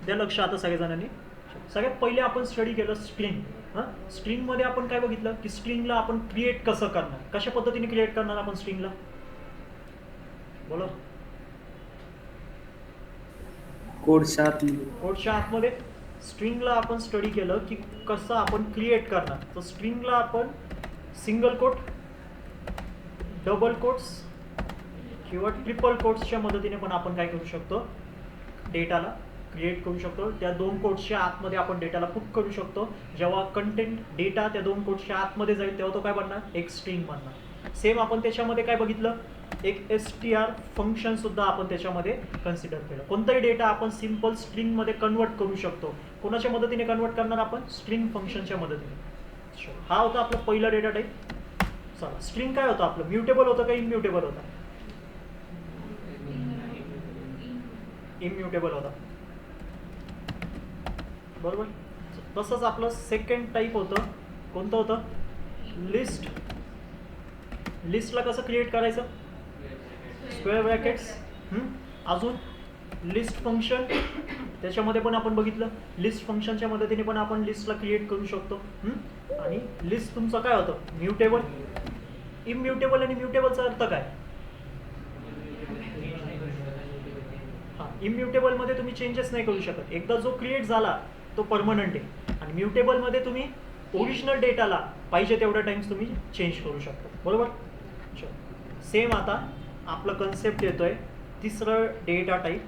द्या लक्ष आता सगळ्याजणांनी. सगळ्यात पहिले आपण स्टडी केलं स्ट्रिंग. स्ट्रिंगमध्ये आपण काय बघितलं की स्ट्रिंगला आपण क्रिएट कसं करणार, कशा पद्धतीने क्रिएट करणार आपण स्ट्रिंगला, बोला. कोडच्या आतमध्ये स्ट्रिंगला आपण स्टडी केलं की कसं आपण क्रिएट करणार. तर स्ट्रिंगला आपण सिंगल कोट, डबल कोट्स किंवा ट्रिपल कोट्सच्या मदतीने पण आपण काय करू शकतो, डेटाला क्रिएट करू शकतो. त्या 2 कोट्सच्या आतमध्ये आपण डेटाला पुट करू शकतो. जेव्हा कंटेंट डेटा त्या 2 कोट्सच्या आतमध्ये जाईल तेव्हा तो काय बनणार, एक स्ट्रिंग बनणार. सेम आपण त्याच्यामध्ये काय बघितलं, एक str फंक्शन सुद्धा आपण त्याच्यामध्ये कन्सिडर केलं. कोणताही डेटा आपण सिंपल स्ट्रिंगमध्ये कन्वर्ट करू शकतो. कोणाच्या मदतीने कन्वर्ट करणार आपण, स्ट्रिंग फंक्शनच्या मदतीने. हा होता आपला पहिला डेटा टाईप. चला, स्ट्रिंग काय होतं आपलं, म्युटेबल होतं का इम्युटेबल होता, इम्युटेबल होता, बरोबर. तसंच आपलं सेकंड टाईप होतं, कोणतं होतं, लिस्ट. लिस्टला कसं क्रिएट करायचं, स्क्वेअर ब्रॅकेट्स. अजून लिस्ट फंक्शन, त्याच्यामध्ये पण आपण बघितलं लिस्ट फंक्शनच्या मदतीने पण आपण लिस्टला क्रिएट करू शकतो. आणि लिस्ट तुमचं काय होतं, म्युटेबल. इम्युटेबल आणि म्युटेबलचा अर्थ काय, इम्युटेबलमध्ये तुम्ही चेंजेस नाही करू शकत, एकदा जो क्रिएट झाला तो परमनंट आहे. आणि म्युटेबलमध्ये तुम्ही ओरिजिनल डेटाला पाहिजे तेवढ्या टाइम्स तुम्ही चेंज करू शकता, बरोबर. सेम आता आपलं कन्सेप्ट येतोय तिसरं डेटा टाईप,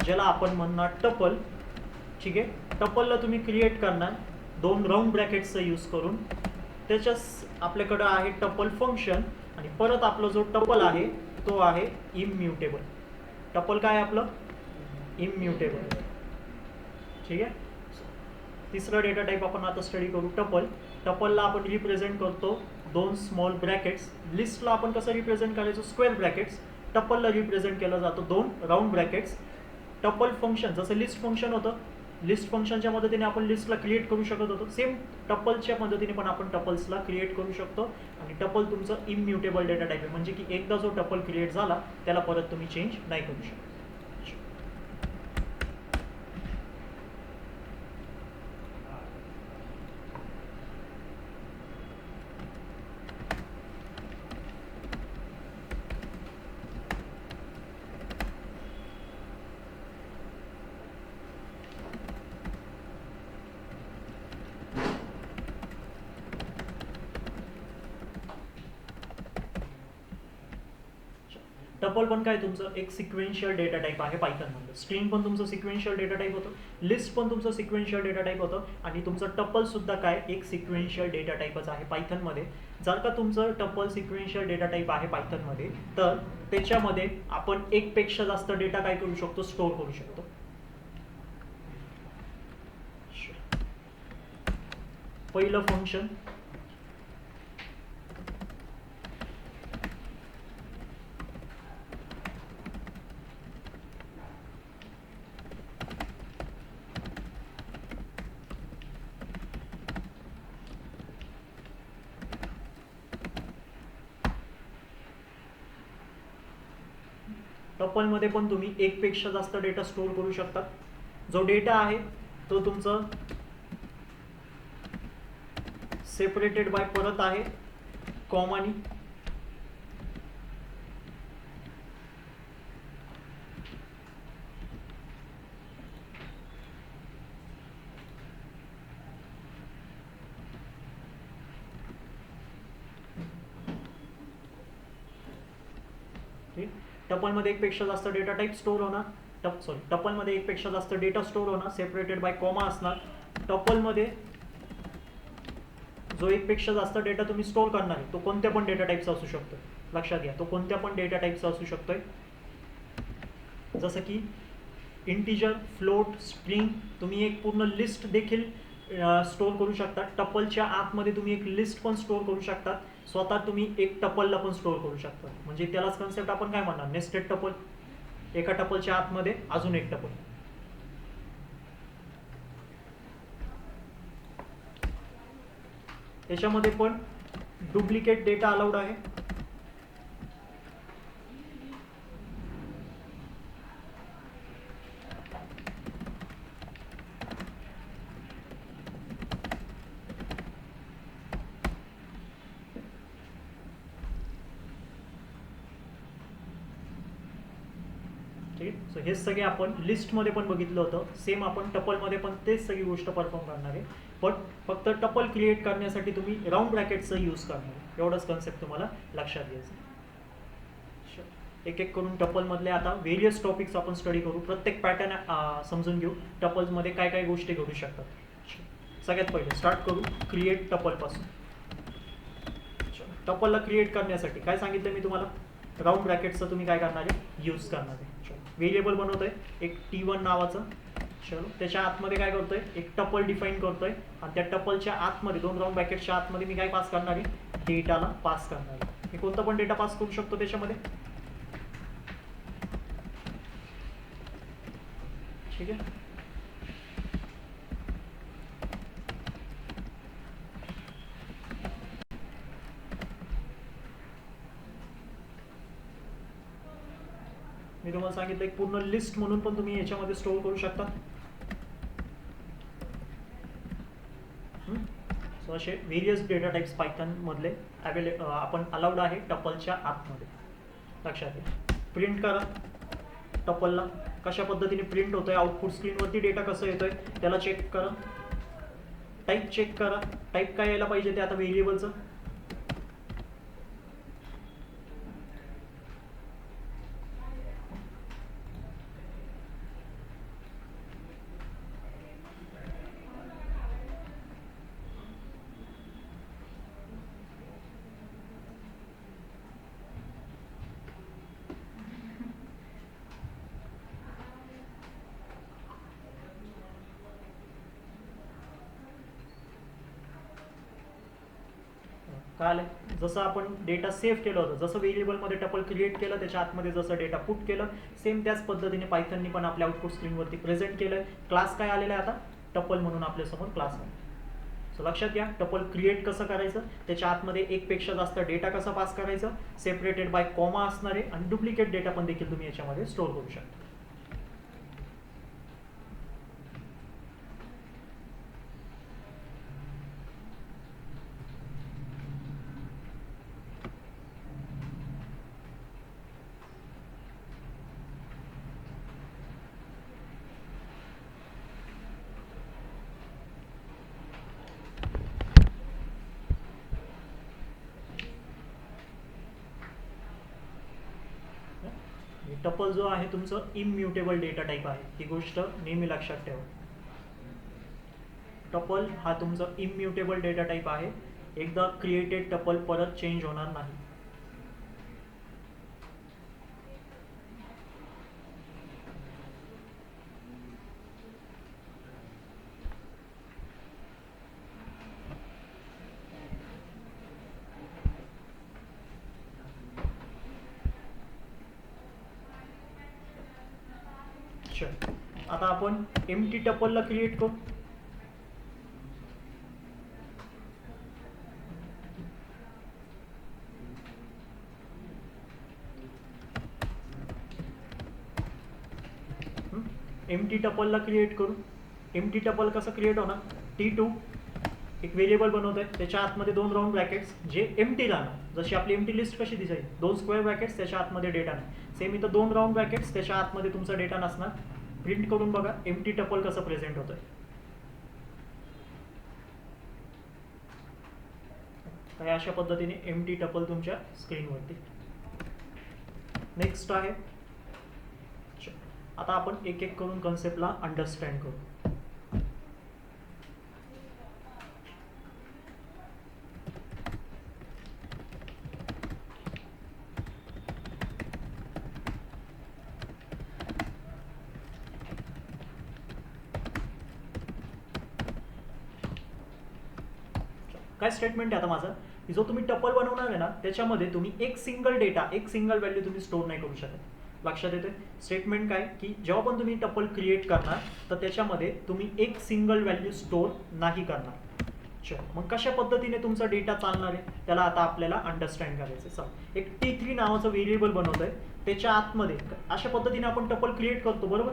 ज्याला आपण म्हणणार टपल. ठीक आहे, टपलला तुम्ही क्रिएट करणार 2 राऊंड ब्रॅकेट्सचा यूज करून. त्याच्याच आपल्याकडं आहे टपल फंक्शन. आणि परत आपला जो टपल आहे तो आहे इम्युटेबल. टपल काय आहे आपलं, इम्युटेबल. ठीक आहे, तिसरा डेटा टाईप आपण आता स्टडी करू टपल. टपलला आपण रिप्रेझेंट करतो 2 स्मॉल ब्रॅकेट्स. लिस्टला आपण कसं रिप्रेझेंट करायचो, स्क्वेअर ब्रॅकेट्स. टपलला रिप्रेझेंट केलं जातं 2 राऊंड ब्रॅकेट्स. टपल फंक्शन जसं लिस्ट फंक्शन होतं, लिस्ट फंक्शनच्या मदतीने आपण लिस्टला क्रिएट करू शकत होतो, सेम टपलच्या मदतीने पण आपण टपल्सला क्रिएट करू शकतो. आणि टपल तुमचं इम्युटेबल डेटा टाईप आहे, म्हणजे की एकदा जो टपल क्रिएट झाला त्याला परत तुम्ही चेंज नाही करू शकत. टपल पण काय तुमचं एक सिक्वेन्शियल डेटा टाईप आहे पायथनमध्ये. स्ट्रिंग पण तुमचं सिक्वेन्शियल डेटा टाईप होतं, लिस्ट पण तुमचं सिक्वेन्शियल डेटा टाईप होतं. आणि तुमचं टपल सुद्धा काय एक सिक्वेन्शियल डेटा टाईपच आहे पायथनमध्ये. जर का तुमचं टपल सिक्वेन्शियल डेटा टाईप आहे पायथनमध्ये, तर त्याच्यामध्ये आपण एकपेक्षा जास्त डेटा काय करू शकतो, स्टोअर करू शकतो. पहिलं फंक्शन, टपलमध्ये पण तुम्ही एकपेक्षा जास्त डेटा स्टोअर करू शकता. जो डेटा आहे तो तुमचं सेपरेटेड बाय परत आहे कॉमानी. टपलमध्ये एकपेक्षा जास्त डेटा टाईप स्टोअर होणार, टपलमध्ये एकपेक्षा जास्त डेटा स्टोअर होणार, सेपरेटेड बाय कॉमा असणार. टपलमध्ये जो एकपेक्षा जास्त डेटा तुम्ही स्टोअर करणार आहे तो कोणत्या पण डेटा टाईपचा असू शकतो. लक्षात घ्या, तो कोणत्या पण डेटा टाईपचा असू शकतोय, जसं की इंटिजर, फ्लोट, स्ट्रिंग. तुम्ही एक पूर्ण लिस्ट देखील स्टोअर करू शकता. टपलच्या आतमध्ये तुम्ही एक लिस्ट पण स्टोअर करू शकता. स्वतः तुम्ही एक टपलला पण स्टोअर करू शकता. म्हणजे त्यालाच कन्सेप्ट आपण काय म्हणणार, नेस्टेड टपल. एका टपलच्या आतमध्ये अजून एक टपल. त्याच्यामध्ये पण डुप्लिकेट डेटा अलाउड आहे. ठीक आहे. सो हे सगळे आपण लिस्टमध्ये पण बघितलं होतं. सेम आपण टपलमध्ये पण तेच सगळी गोष्ट परफॉर्म करणार आहे. पण फक्त टपल क्रिएट करण्यासाठी तुम्ही राऊंड ब्रॅकेटचा यूज करणार आहे. एवढंच कन्सेप्ट तुम्हाला लक्षात घ्यायचं. एक एक करून टपलमधले आता व्हेरियस टॉपिक्स आपण स्टडी करू. प्रत्येक पॅटर्न समजून घेऊ. टपल्समध्ये काय काय गोष्टी घडू शकतात. सगळ्यात पहिले स्टार्ट करू क्रिएट टपलपासून. टपलला क्रिएट करण्यासाठी काय सांगितलं मी तुम्हाला, राऊंड ब्रॅकेटचं तुम्ही काय करणार आहे, यूज करणार आहे. व्हेरिएबल बनवतोय एक T1 नावाचं. चलो त्याच्या आतमध्ये काय करतोय, एक टपल डिफाईन करतोय आणि त्या टपलच्या आतमध्ये 2 राऊंड ब्रॅकेटच्या आतमध्ये मी काय पास करणार आहे, डेटाला पास करणार आहे. मी कोणता पण डेटा पास करू शकतो त्याच्यामध्ये. ठीक आहे. मी तुम्हाला सांगितलं एक पूर्ण लिस्ट म्हणून पण तुम्ही याच्यामध्ये स्टोअर करू शकता. सो असे व्हेरियस डेटा टाइप्स पायथन मधले आपण अलाउड आहे टपलच्या आतमध्ये. लक्षात घ्या. प्रिंट करा टपलला कशा पद्धतीने प्रिंट होतोय, आउटपुट स्क्रीनवरती डेटा कसं येतोय त्याला चेक करा. टाईप चेक करा, टाईप काय यायला पाहिजे ते आता व्हेरिएबलचं. काय आलं, जसं आपण डेटा सेव्ह केलं होतं, जसं व्हेरिएबलमध्ये टपल क्रिएट केलं त्याच्या आतमध्ये जसं डेटा पुट केलं, सेम त्याच पद्धतीने पायथननी पण आपल्या आउटपुट स्क्रीनवरती प्रेझेंट केलंय. क्लास काय आलेला आहे आता, टपल म्हणून आपल्यासमोर क्लास आहे. सो लक्षात घ्या टपल क्रिएट कसं करायचं, त्याच्या आतमध्ये एकपेक्षा जास्त डेटा कसा पास करायचं, सेपरेटेड बाय कॉमा असणारे आणि डुप्लिकेट डेटा पण देखील तुम्ही याच्यामध्ये स्टोअर करू शकता. टपल जो आहे तुमचं इम्युटेबल डेटा टाइप आहे, ही गोष्ट नेहमी लक्षात ठेवा. टपल हा तुमचा इम्युटेबल डेटा टाइप आहे. एकदा क्रिएटेड टपल परत चेंज होणार नाही. आता आपण एम्प्टी टपलला क्रिएट करू. एम्प्टी टपलला क्रिएट करू. एम्प्टी टपल कसं क्रिएट होणार, T2 एक व्हेरिएबल बनवतोय त्याच्या आतमध्ये 2 राऊंड ब्रॅकेट्स जे एम्प्टी राहणार. जशी आपली एम्प्टी लिस्ट कशी दिसायची, 2 स्क्वेअर ब्रॅकेट्स त्याच्या आतमध्ये डेटा नाही, सेम इथं 2 राऊंड ब्रॅकेट्स त्याच्या आतमध्ये तुमचा डेटा नसणार. प्रिंट करून बघा एम्प्टी टपल कसं प्रेझेंट होतोय. अशा पद्धतीने एम्प्टी टपल तुमच्या स्क्रीनवरती. नेक्स्ट आहे, आता आपण एक एक करून कन्सेप्टला अंडरस्टँड करू. काय स्टेटमेंट आहे आता माझं, की जो तुम्ही टपल बनवणार आहे ना त्याच्यामध्ये तुम्ही एक सिंगल डेटा, एक सिंगल व्हॅल्यू तुम्ही स्टोअर नाही करू शकत. लक्षात येते स्टेटमेंट काय, की जेव्हा पण तुम्ही टपल क्रिएट करणार तर त्याच्यामध्ये तुम्ही एक सिंगल व्हॅल्यू स्टोअर नाही करणार. मग कशा पद्धतीने तुमचा डेटा चालणार आहे त्याला आता आपल्याला अंडरस्टँड करायचं. चल एक T3 नावाचं व्हेरिएबल बनवतोय त्याच्या आतमध्ये अशा पद्धतीने आपण टपल क्रिएट करतो बरोबर.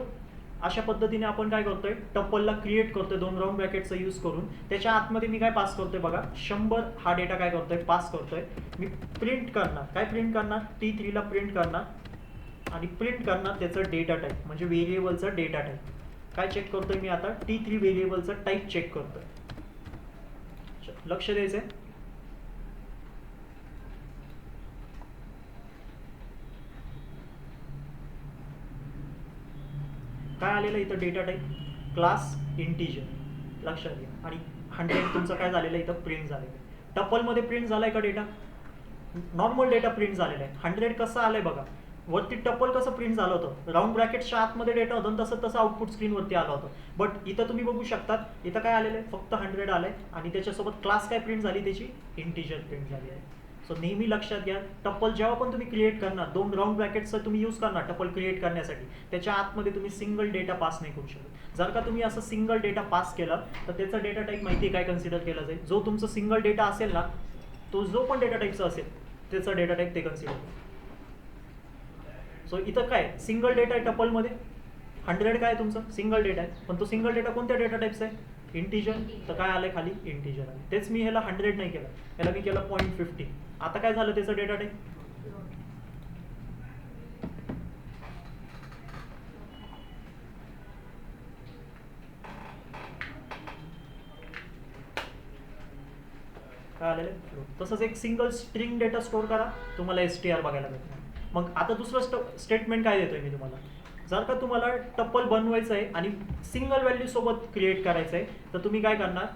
अशा पद्धतीने आपण काय करतोय, टपलला क्रिएट करतोय 2 राऊंड ब्रॅकेटचा यूज करून. त्याच्या आतमध्ये मी काय पास करतोय बघा, 100 हा डेटा काय करतोय पास करतोय. मी प्रिंट करणार, काय प्रिंट करणार, T3 ला प्रिंट करणार आणि प्रिंट करणार त्याचं डेटा टाईप, म्हणजे व्हेरिएबलचं डेटा टाईप. काय चेक करतोय मी आता? T3 व्हेरिएबलचं टाईप चेक करतोय. लक्ष द्यायचंय. काय आलेलं इथं डेटा टाईप? Class integer. लक्षात घ्या. आणि 100 तुमचं काय झालेलं आहे इथं? प्रिंट झालेलं आहे. टपलमध्ये प्रिंट झालाय का डेटा? नॉर्मल डेटा प्रिंट झालेला आहे. 100 कसं आलंय बघा. वरती टपल कसं प्रिंट झालं होतं? राऊंड ब्रॅकेटच्या आतमध्ये डेटा होता आणि तसं आउटपुट स्क्रीनवरती आलं होतं. बट इथं तुम्ही बघू शकतात, इथं काय आलेलं आहे? फक्त 100 आलंय आणि त्याच्यासोबत क्लास काय प्रिंट झाली? त्याची इंटिजर प्रिंट झाली आहे. सो नेहमी लक्षात घ्या, टपल जेव्हा पण तुम्ही क्रिएट करणार, 2 राऊंड ब्रॅकेटचं तुम्ही यूज करणार टपल क्रिएट करण्यासाठी, त्याच्या आतमध्ये तुम्ही सिंगल डेटा पास नाही करू शकत. जर का तुम्ही असं सिंगल डेटा पास केला तर त्याचा डेटा टाईप माहिती काय कन्सिडर केला जाईल? जो तुमचा सिंगल डेटा असेल ना, तो जो पण डेटा टाईपचा असेल त्याचा डेटा टाईप ते कन्सिडर. सो इथं काय सिंगल डेटा आहे टपलमध्ये, 100 काय तुमचं सिंगल डेटा आहे, पण तो सिंगल डेटा कोणत्या डेटा टाईपचा आहे? इंटिजर. तर काय आलंय खाली? इंटिजर आलं. तेच मी ह्याला 100 नाही केलं, ह्याला मी केलं 0.50. आता काय झालं त्याचं डेटा टाईप? काय आलेलं? तसंच एक सिंगल स्ट्रिंग डेटा स्टोअर करा, तुम्हाला STR बघायला भेटणार. मग आता दुसरं स्टेटमेंट काय देतोय मी तुम्हाला? जर का तुम्हाला टपल बनवायचं आहे आणि सिंगल व्हॅल्यू सोबत क्रिएट करायचं आहे, तर तुम्ही काय करणार?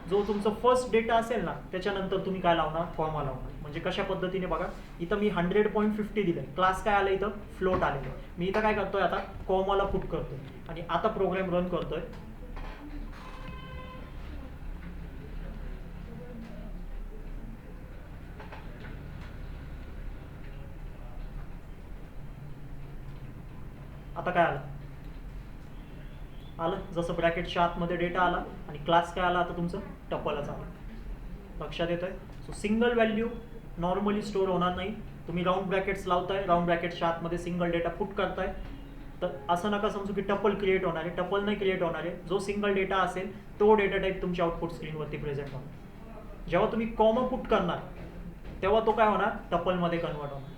जो तुमचा फर्स्ट डेटा असेल ना, त्याच्यानंतर तुम्ही काय लावणार? कॉमा लावणार. म्हणजे कशा पद्धतीने बघा, इथं मी 100.50 दिलंय, क्लास काय आलं इथं? फ्लोट आलेलं आहे. मी इथं काय करतोय? आता कॉमाला पुट करतोय आणि आता प्रोग्राम रन करतोय. आता काय आलं? जसं ब्रॅकेटच्या आतमध्ये डेटा आला आणि क्लास काय आला? आता तुमचं टपलच आलं. लक्षात येतोय? So single value normally store होणार नाही. तुम्ही राऊंड ब्रॅकेट्स लावताय, राऊंड ब्रॅकेटच्या आतमध्ये सिंगल डेटा पुट करताय, तर असं नका समजू की टपल क्रिएट होणार आहे. टपल नाही क्रिएट होणार आहे. जो सिंगल डेटा असेल तो डेटा टाईप तुमच्या आउटपुट स्क्रीनवरती प्रेझेंट होणार. जेव्हा तुम्ही कॉमा पुट करणार तेव्हा तो काय होणार? टपलमध्ये कन्वर्ट होणार.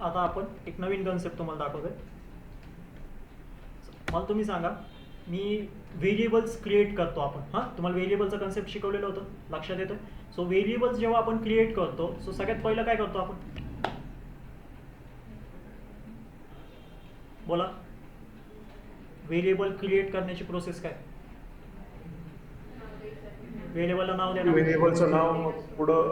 आता आपण एक नवीन कन्सेप्ट तुम्हाला दाखवतोय. मला तुम्ही सांगा, मी व्हेरिएबल्स क्रिएट करतो आपण. तुम्हाला व्हेरिएबलचा कन्सेप्ट शिकवलेलं होतं, लक्षात येतं? सो व्हेरिएबल्स जेव्हा आपण क्रिएट करतो, सो सगळ्यात पहिलं काय करतो आपण? बोला. व्हेरिएबल क्रिएट करण्याची प्रोसेस काय? व्हेरिएबलला नाव देणार, व्हेरिएबलचं नाव, पुढं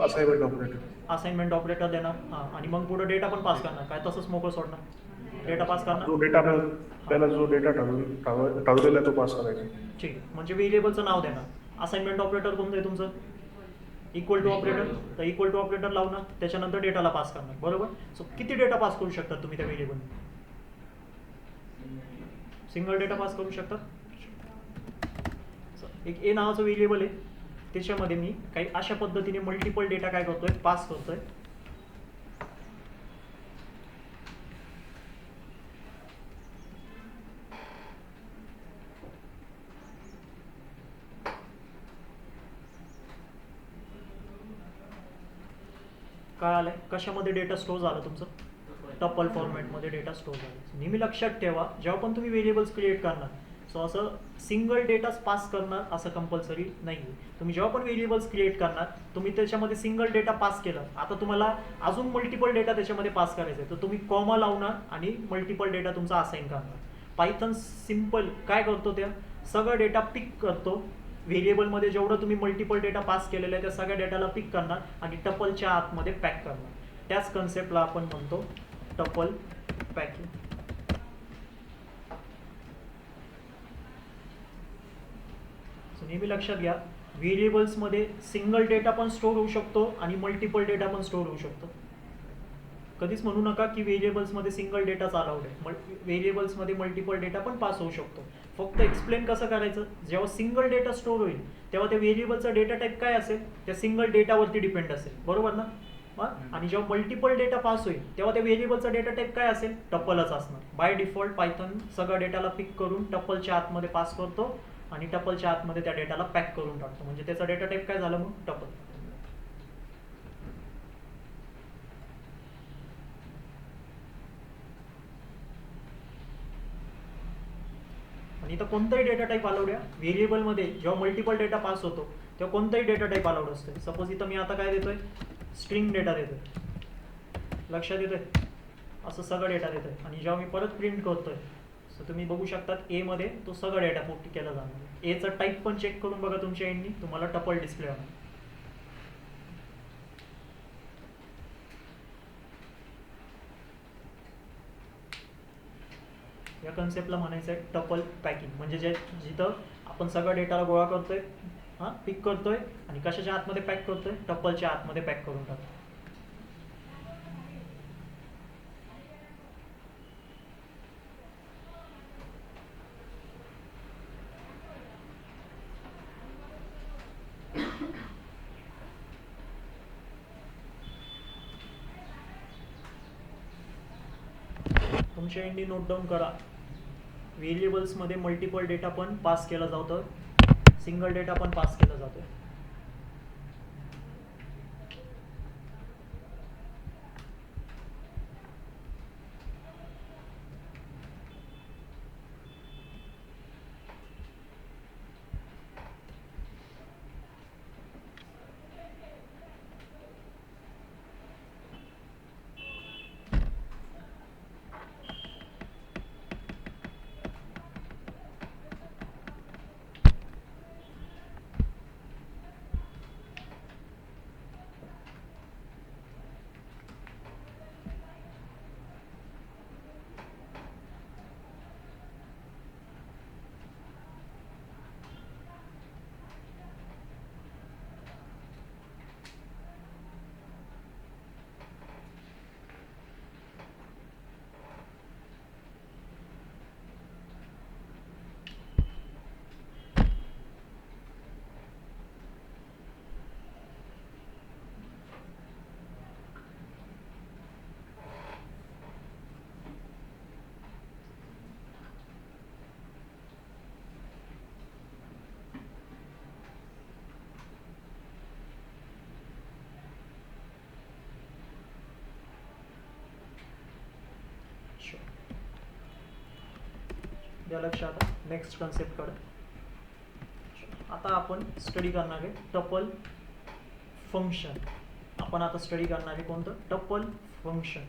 असाइनमेंट ऑपरेटर देणार, आणि मग पुढे डेटा पण पास करणार. काय तसंच मोकळं सोडणार? डेटा पास करणार. जो डेटा त्याला जो डेटा ठरवलेला आहे तो पास करायचा. ठीक आहे. म्हणजे व्हेरिएबलचं नाव देणार. असाइनमेंट ऑपरेटर कोणतं आहे तुमचं? Equal to operator. तर इक्वल टू ऑपरेटर लावणार, त्याच्यानंतर डेटाला पास करणार. बरोबर. सो किती डेटा पास करू शकतात तुम्ही त्या व्हेरिएबल? सिंगल डेटा पास करू शकतात. एक ए नावाचं व्हेरिएबल आहे, त्याच्यामध्ये मी काही अशा पद्धतीने मल्टिपल डेटा काय करतोय? पास करतोय. काय आलंय? कशामध्ये डेटा स्टोअर झाला तुमचं? टपल फॉर्मॅटमध्ये डेटा स्टोअर झाला. नेहमी लक्षात ठेवा, जेव्हा पण तुम्ही व्हेरिएबल्स क्रिएट करणार, सो असं सिंगल डेटाच पास करणार असं कंपल्सरी नाही आहे. तुम्ही जेव्हा पण व्हेरिएबल्स क्रिएट करणार तुम्ही त्याच्यामध्ये सिंगल डेटा पास केला, आता तुम्हाला अजून मल्टिपल डेटा त्याच्यामध्ये पास करायचा आहे, तर तुम्ही कॉमा लावणार आणि मल्टिपल डेटा तुमचा असाइन करणार. पायथन सिम्पल काय करतो, त्या सगळं डेटा पिक करतो, व्हेरिएबलमध्ये जेवढं तुम्ही मल्टिपल डेटा पास केलेला आहे त्या सगळ्या डेटाला पिक करणार आणि टपलच्या आतमध्ये पॅक करणार. त्याच कन्सेप्टला आपण म्हणतो टपल पॅकिंग. नेहमी लक्षात घ्या, व्हेरिएबल्समध्ये सिंगल डेटा पण स्टोअर होऊ शकतो आणि मल्टिपल डेटा पण स्टोअर होऊ शकतो. कधीच म्हणू नका की व्हेरिएबल्समध्ये सिंगल डेटाच अलाउड आहे. व्हेरिएबल्समध्ये मल्टिपल डेटा पण पास होऊ शकतो. फक्त एक्सप्लेन कसं करायचं, जेव्हा सिंगल डेटा स्टोअर होईल तेव्हा त्या व्हेरिएबलचा डेटा टाईप काय असेल, त्या सिंगल डेटावरती डिपेंड असेल, बरोबर ना. आणि जेव्हा मल्टिपल डेटा पास होईल तेव्हा त्या व्हेरिएबलचा डेटा टाईप काय असेल, टपलच असणार. बाय डिफॉल्ट पायथन सगळ्या डेटाला पिक करून टपलच्या आतमध्ये पास करतो आणि टपलच्या आतमध्ये त्या डेटाला पॅक करून टाकतो, म्हणजे त्याचा डेटा टाईप काय झालं मग, टपल. आणि इथं कोणताही डेटा टाईप अलाउड आहे. व्हेरिएबलमध्ये जेव्हा मल्टिपल डेटा पास होतो तेव्हा कोणताही डेटा टाईप अलाउड असतो. सपोज इथं मी आता काय देतोय, स्ट्रिंग डेटा देतोय, लक्षात येतोय, असं सगळं डेटा देतोय. आणि जेव्हा मी परत प्रिंट करतोय सो तुम्ही बघू शकतात ए मध्ये तो सगळा डेटा पुट केला जाणार. एचा टाईप पण चेक करून बघा तुमच्या एंडनी, तुम्हाला टपल डिस्प्ले होणार. या कन्सेप्टला म्हणायचं आहे टपल पॅकिंग, म्हणजे जिथं आपण सगळा डेटाला गोळा करतोय, पिक करतोय आणि कशाच्या आतमध्ये पॅक करतोय, टपलच्या आतमध्ये पॅक करून टाकतोय. तुमच्या एंडी नोट डाऊन करा, व्हेरिएबल्समध्ये मल्टिपल डेटा पण पास केला जातो, सिंगल डेटा पण पास केला जातो. द्या लक्षात. नेक्स्ट कन्सेप्ट कडे आता आपण स्टडी करणार आहे टपल फंक्शन. आपण आता स्टडी करणार आहे कोणतं, टपल फंक्शन,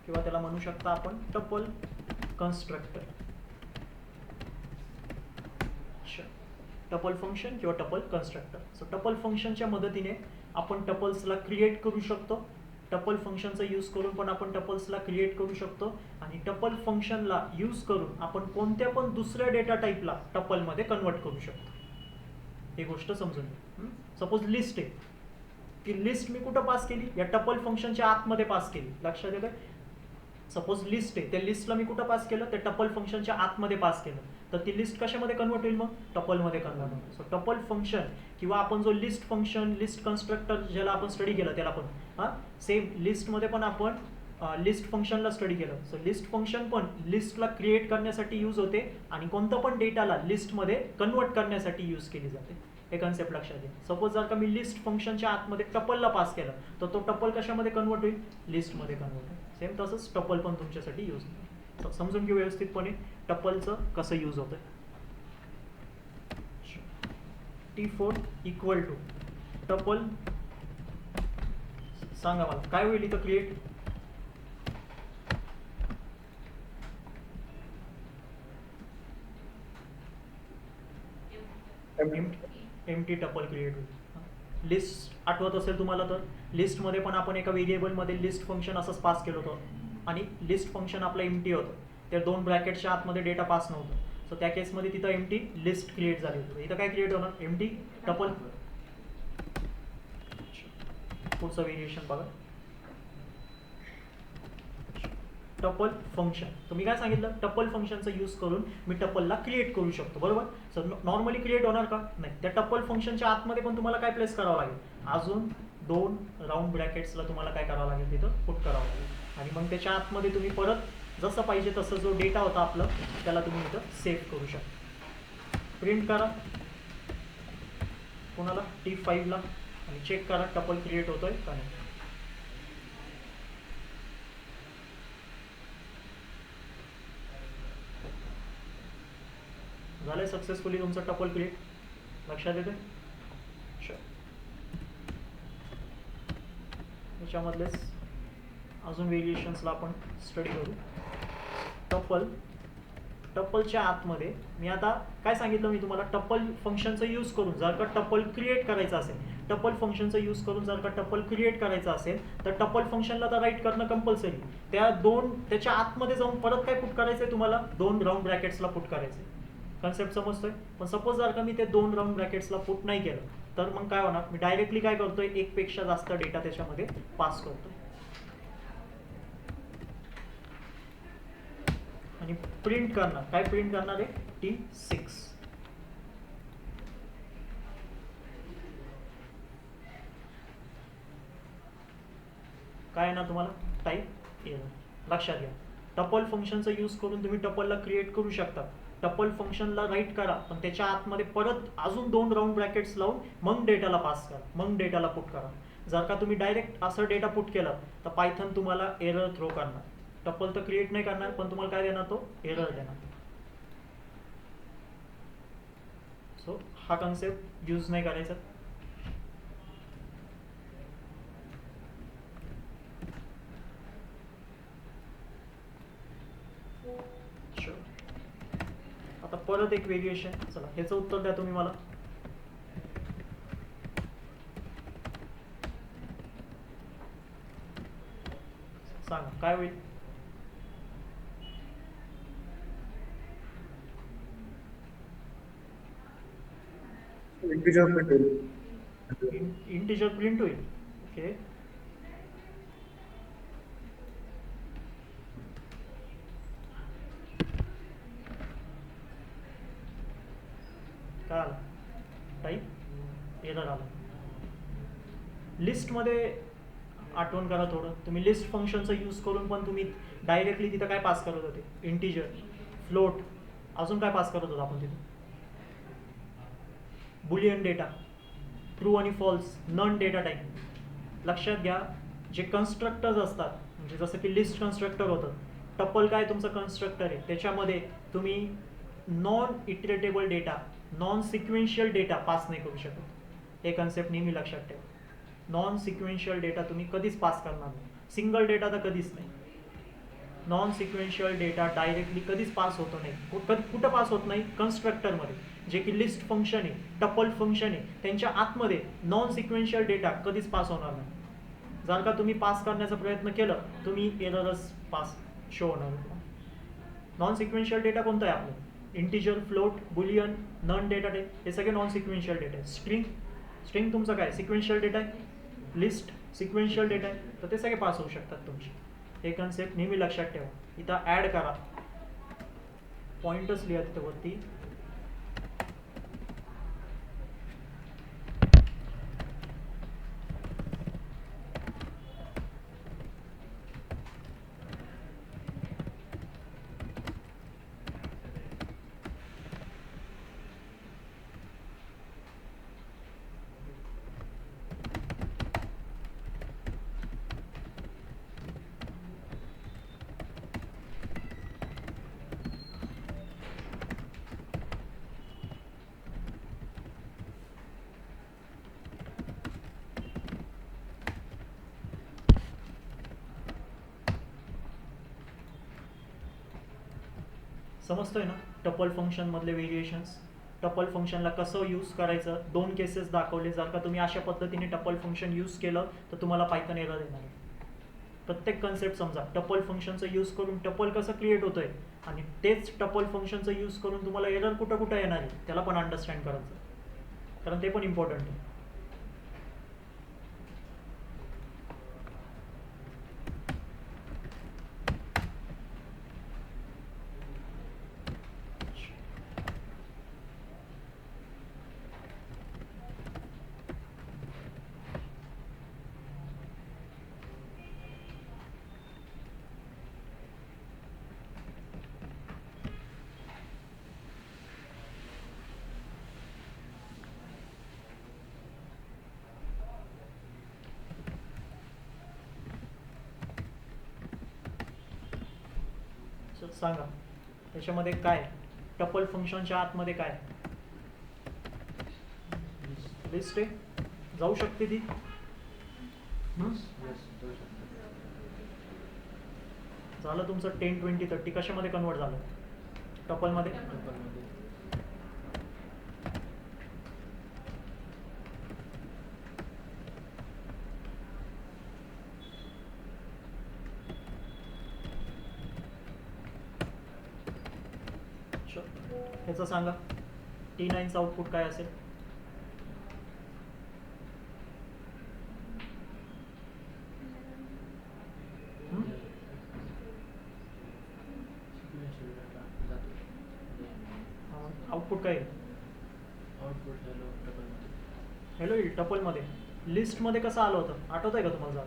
किंवा त्याला म्हणू शकता आपण टपल कन्स्ट्रक्टर. टपल फंक्शन किंवा टपल कन्स्ट्रक्टर. सो टपल फंक्शनच्या मदतीने आपण टपल्सला क्रिएट करू शकतो. टपल फंक्शनचा यूज करून पण आपण टपल्सला क्रिएट करू शकतो आणि टपल फंक्शनला यूज करून आपण कोणत्या पण दुसऱ्या डेटा टाईपला टपलमध्ये कन्वर्ट करू शकतो. ही गोष्ट समजून घ्या. सपोज लिस्ट आहे, ती लिस्ट मी कुठं पास केली, या टपल फंक्शनच्या आतमध्ये पास केली, लक्षात येतं. सपोज लिस्ट आहे, त्या लिस्टला मी कुठं पास केलं, त्या टपल फंक्शनच्या आतमध्ये पास केलं, तर ती लिस्ट कशामध्ये कन्वर्ट होईल, मग टपलमध्ये कन्वर्ट होईल. सो टपल फंक्शन किंवा आपण जो लिस्ट फंक्शन, लिस्ट कन्स्ट्रक्टर ज्याला आपण स्टडी केलं त्याला पण सेम लिस्टमध्ये पण आपण लिस्ट फंक्शनला स्टडी केलं. सो लिस्ट फंक्शन पण लिस्टला क्रिएट करण्यासाठी यूज होते आणि कोणतं पण डेटाला लिस्टमध्ये कन्वर्ट करण्यासाठी यूज केली जाते. हे कन्सेप्ट लक्षात घ्या. सपोज जर का मी लिस्ट फंक्शनच्या आतमध्ये टपलला पास केलं तर तो टपल कशामध्ये कन्वर्ट होईल, लिस्टमध्ये कन्वर्ट होईल. सेम तसंच टपल पण तुमच्यासाठी यूज होईल. समजून घेऊ व्यवस्थितपणे टपलचं कसं यूज होतं. T4 इक्वल टू टपल, सांगा मला काय होईल इथं क्रिएट. एम्प्टी टपल क्रिएट होईल. लिस्ट आठवत असेल तुम्हाला तर लिस्टमध्ये पण आपण एका व्हेरिएबलमध्ये लिस्ट फंक्शन असंच पास केलं होतं आणि लिस्ट फंक्शन आपलं एम्प्टी होतं. त्या 2 ब्रॅकेटच्या आतमध्ये डेटा पास नव्हतं. सो त्या केसमध्ये तिथं एम्प्टी लिस्ट क्रिएट झाली होती. इथं काय क्रिएट होणार, एम्प्टी टपल. पुढचं व्हेरिएशन बघा, टपल फंक्शन. तुम्ही काय सांगितलं, टपल फंक्शनचा यूज करून मी टपलला क्रिएट करू शकतो, बरोबर. सर नॉर्मली क्रिएट होणार का, नाही. त्या टपल फंक्शनच्या आतमध्ये पण तुम्हाला काय प्लेस करावं लागेल, अजून 2 राऊंड ब्रॅकेट्सला तुम्हाला काय करावं लागेल, तिथं पुट करावं लागेल. आणि मग त्याच्या आतमध्ये तुम्ही परत जसं पाहिजे तसं जो डेटा होता आपला त्याला तुम्ही इथं सेव्ह करू शकता. प्रिंट करा कोणाला, T5ला, आणि चेक करा टपल क्रिएट होतोय का नाही. झालंय सक्सेसफुली तुमचं टपल क्रिएट, लक्षात येते. याच्यामधलेच अजून व्हेरिएशन्सला आपण स्टडी करू. टपलच्या आतमध्ये मी आता काय सांगितलं मी तुम्हाला, टपल फंक्शनचा यूज करून जर का टपल क्रिएट करायचं असेल, टपल फंक्शनचा यूज करून जर का टपल क्रिएट करायचं असेल तर टपल फंक्शनला तर राईट करणं कंपल्सरी. त्याच्या आतमध्ये जाऊन परत काय पुट करायचंय तुम्हाला, 2 राऊंड ब्रॅकेट्सला पुट करायचंय. कन्सेप्ट समजतोय. पण सपोज जर का मी ते 2 राऊंड ब्रॅकेट्सला पुट नाही केलं तर मग काय होणार, मी डायरेक्टली काय करतोय, 1 पेक्षा जास्त डेटा त्याच्यामध्ये पास करतोय. आणि प्रिंट करणार, काय प्रिंट करणार आहे, T6. काय आहे ना तुम्हाला, टाईप एरर. लक्षात घ्या, टपल फंक्शनचा यूज करून तुम्ही टपलला क्रिएट करू शकता. टपल फंक्शनला राईट करा, पण त्याच्या आतमध्ये परत अजून 2 राऊंड ब्रॅकेट्स लावून मग डेटाला पास करा, मग डेटाला पुट करा. जर का तुम्ही डायरेक्ट असं डेटा पुट केलं तर पायथन तुम्हाला एरर थ्रो करणार. टपल तर क्रिएट नाही करणार, पण तुम्हाला काय देणार, तो एरर देणार. सो हा कन्सेप्ट यूज नाही करायचा. आता परत एक व्हेरिएशन, चला ह्याचं उत्तर द्या तुम्ही मला. सांगा काय होईल. इंटिजर प्रिंट होईल. इंटिजर प्रिंट होईल. ओके, काय आलं, टाईप एरर आला. लिस्टमध्ये आठवण करा थोडं, तुम्ही लिस्ट फंक्शनचा यूज करून पण तुम्ही डायरेक्टली तिथं काय पास करत होते, इंटिजर, फ्लोट, अजून काय पास करत होतो आपण तिथं, बुलियन डेटा, ट्रू आणि फॉल्स, नन डेटा टाईप. लक्षात घ्या, जे कन्स्ट्रक्टर्स असतात, म्हणजे जसं की लिस्ट कन्स्ट्रक्टर होतं, टपल काय तुमचं कन्स्ट्रक्टर आहे, त्याच्यामध्ये तुम्ही non iterable data, non sequential data pass नाही करू शकत. हे कन्सेप्ट नेहमी लक्षात ठेवा. नॉन सिक्वेन्शियल डेटा तुम्ही कधीच पास करणार नाही, सिंगल डेटा तर कधीच नाही. नॉन सिक्वेन्शियल डेटा डायरेक्टली कधीच पास होतो नाही. कुठं पास होत नाही, कन्स्ट्रक्टरमध्ये, जे की लिस्ट फंक्शन आहे, टपल फंक्शन आहे, त्यांच्या आतमध्ये नॉन सिक्वेन्शियल डेटा कधीच पास होणार नाही. जर का तुम्ही पास करण्याचा प्रयत्न केलं, तुम्ही एररच पास शो होणार. नॉन सिक्वेन्शियल डेटा कोणता आहे आपलं, integer, float, boolean, none data type, हे सगळे नॉन सिक्वेन्शियल डेटा आहे. स्ट्रिंग तुमचं काय सिक्वेन्शियल डेटा आहे, लिस्ट सिक्वेन्शियल डेटा आहे, तर ते सगळे पास होऊ शकतात तुमचे. हे कन्सेप्ट नेहमी लक्षात ठेवा. इथं ॲड करा, पॉइंटच लिहा तिथं वरती. समजतोय ना टपल फंक्शन मधले व्हेरिएशन्स. टपल फंक्शनला कसं यूज करायचं, 2 केसेस दाखवले. जर का तुम्ही अशा पद्धतीने टपल फंक्शन यूज केलं तर तुम्हाला पायथन एरर येणार आहे. प्रत्येक कन्सेप्ट समजा. टपल फंक्शनचं यूज करून टपल कसं क्रिएट होतंय आणि तेच टपल फंक्शनचं यूज करून तुम्हाला एरर कुठं कुठं येणार आहे त्याला पण अंडरस्टँड करायचं, कारण ते पण इम्पॉर्टंट आहे. सांगा त्याच्यामध्ये काय, टपल फंक्शनच्या आतमध्ये काय लिस्ट आहे, जाऊ शकते ती. झालं तुमचं 10, 20, 30 कशामध्ये कन्वर्ट झालं, टपलमध्ये. ह्याचं सांगा T9चं आउटपुट काय असेल. आउटपुट काय हॅलो टपलमध्ये. लिस्टमध्ये कसं आलं होतं आठवत आहे का तुम्हाला.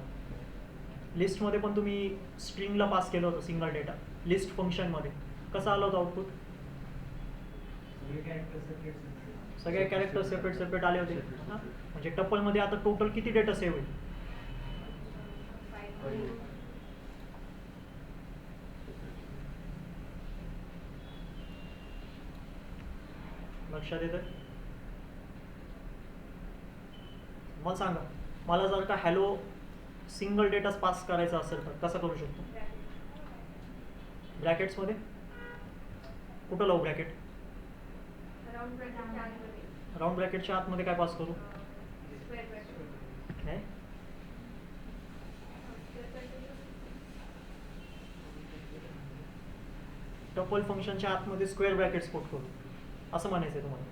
लिस्टमध्ये पण तुम्ही स्ट्रिंगला पास केलं होतं सिंगल डेटा. लिस्ट फंक्शनमध्ये कसं आलं होतं आउटपुट, सगळे कॅरेक्टर सेपरेट सेपरेट आले होते. म्हणजे टपलमध्ये आता टोटल किती डेटा सेव्ह होईल. लक्षात येतं. मला सांगा, मला जर का हॅलो सिंगल डेटाच पास करायचा असेल तर कसं करू शकतो. ब्रॅकेट्समध्ये कुठं लावू ब्रॅकेट, राऊंड ब्रॅकेटच्या आतमध्ये काय पास करू. टपल फंक्शनच्या आतमध्ये स्क्वेअर ब्रॅकेट स्पोर्ट करू असं म्हणायचं आहे तुम्हाला.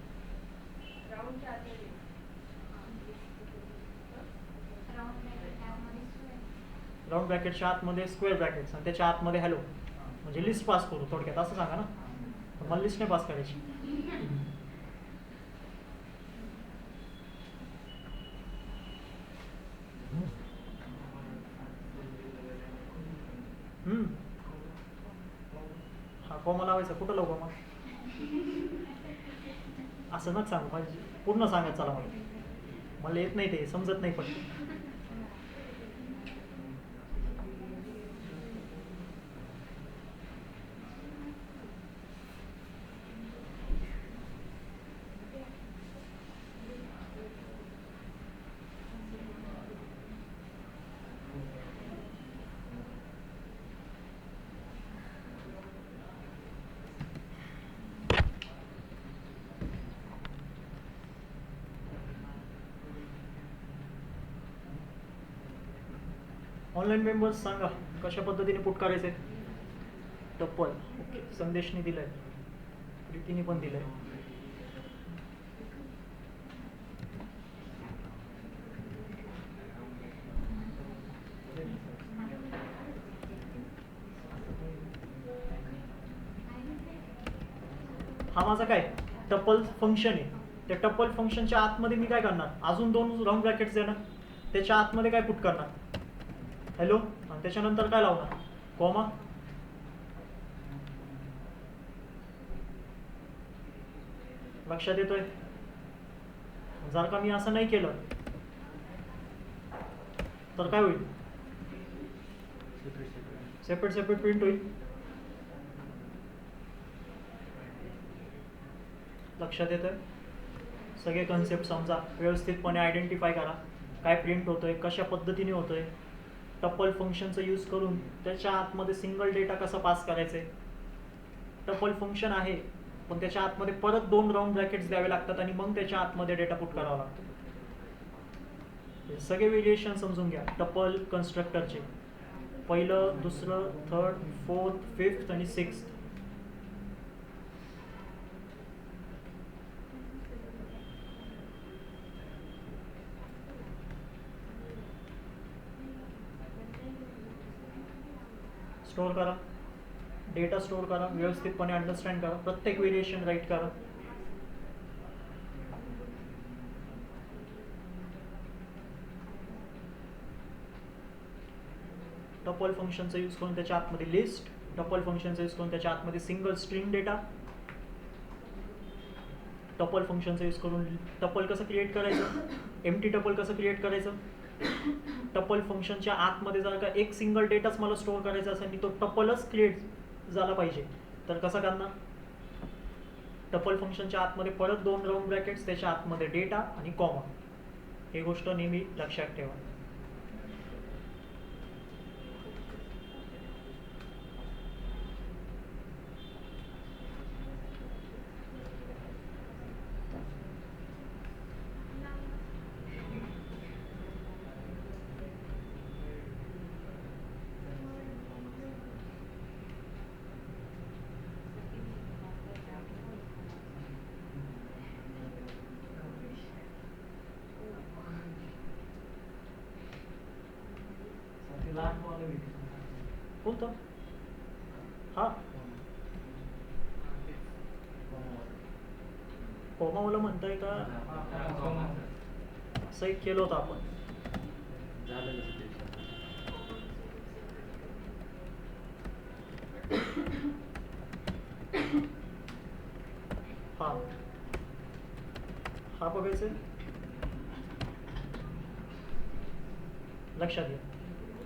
राऊंड ब्रॅकेटच्या आतमध्ये स्क्वेअर ब्रॅकेट्स आणि त्याच्या आतमध्ये हॅलो म्हणजे लिस्ट पास करू थोडक्यात असं सांगा ना. मला लिस्ट नाही पास करायची. हा कॉमा लावायचा, कुठं लावू कॉमा असं नका सांगू. माझी पूर्ण सांगत चला, मला येत नाही ते समजत नाही पण. ऑनलाईन मेंबर्स सांगा कशा पद्धतीने पुट करायचे. टप्पल ओके, संदेशने दिलाय, प्रीतीने पण दिलाय. हा माझा काय टप्पल फंक्शन आहे. त्या टप्पल फंक्शनच्या आतमध्ये मी काय करणार, अजून 2 राऊंड ब्रॅकेट्स देणार, त्याच्या आतमध्ये काय पुट करणार हॅलो, आणि त्याच्यानंतर काय लावणार कॉमा. लक्षात येतोय. जर का मी असं नाही केलं तर काय होईल, सेपरेट सेपरेट प्रिंट होईल. लक्षात येतोय. सगळे कन्सेप्ट समजा, व्यवस्थितपणे आयडेंटिफाय करा काय प्रिंट होतोय, कशा पद्धतीने होतोय. टप्पल फंक्शनचं यूज करून त्याच्या आतमध्ये सिंगल डेटा कसा पास करायचा आहे. टपल फंक्शन आहे, पण त्याच्या आतमध्ये परत 2 राऊंड ब्रॅकेट्स द्यावे लागतात आणि मग त्याच्या आतमध्ये डेटा पुट करावा लागतो. हे सगळे व्हेरिएशन समजून घ्या टपल कन्स्ट्रक्टरचे. पहिलं, दुसरं, थर्ड, फोर्थ, फिफ्थ आणि सिक्स्थ. स्टोअर करा, डेटा स्टोअर करा, व्यवस्थितपणे अंडरस्टँड करा, प्रत्येक व्हेरिएशन राईट करा. टपल फंक्शनचा यूज करून त्याच्या आतमध्ये लिस्ट, टपल फंक्शनचा यूज करून त्याच्या आतमध्ये सिंगल स्ट्रिंग डेटा, टपल फंक्शनचा यूज करून टपल कसं क्रिएट करायचं, एम्प्टी टपल कसं क्रिएट करायचं. टपल फंक्शनच्या आतमध्ये जर का एक सिंगल डेटाच मला स्टोअर करायचा असेल आणि तो टपलच क्रिएट झाला पाहिजे तर कसं करणार. टपल फंक्शनच्या आतमध्ये परत 2 राऊंड ब्रॅकेट्स, त्याच्या आतमध्ये डेटा आणि कॉमा. ही गोष्ट नेहमी लक्षात ठेवा. कोणतं? हा कॉमावाला म्हणताय का? असं एक केलं होतं आपण. हा हा बघायचं लक्षात घ्या.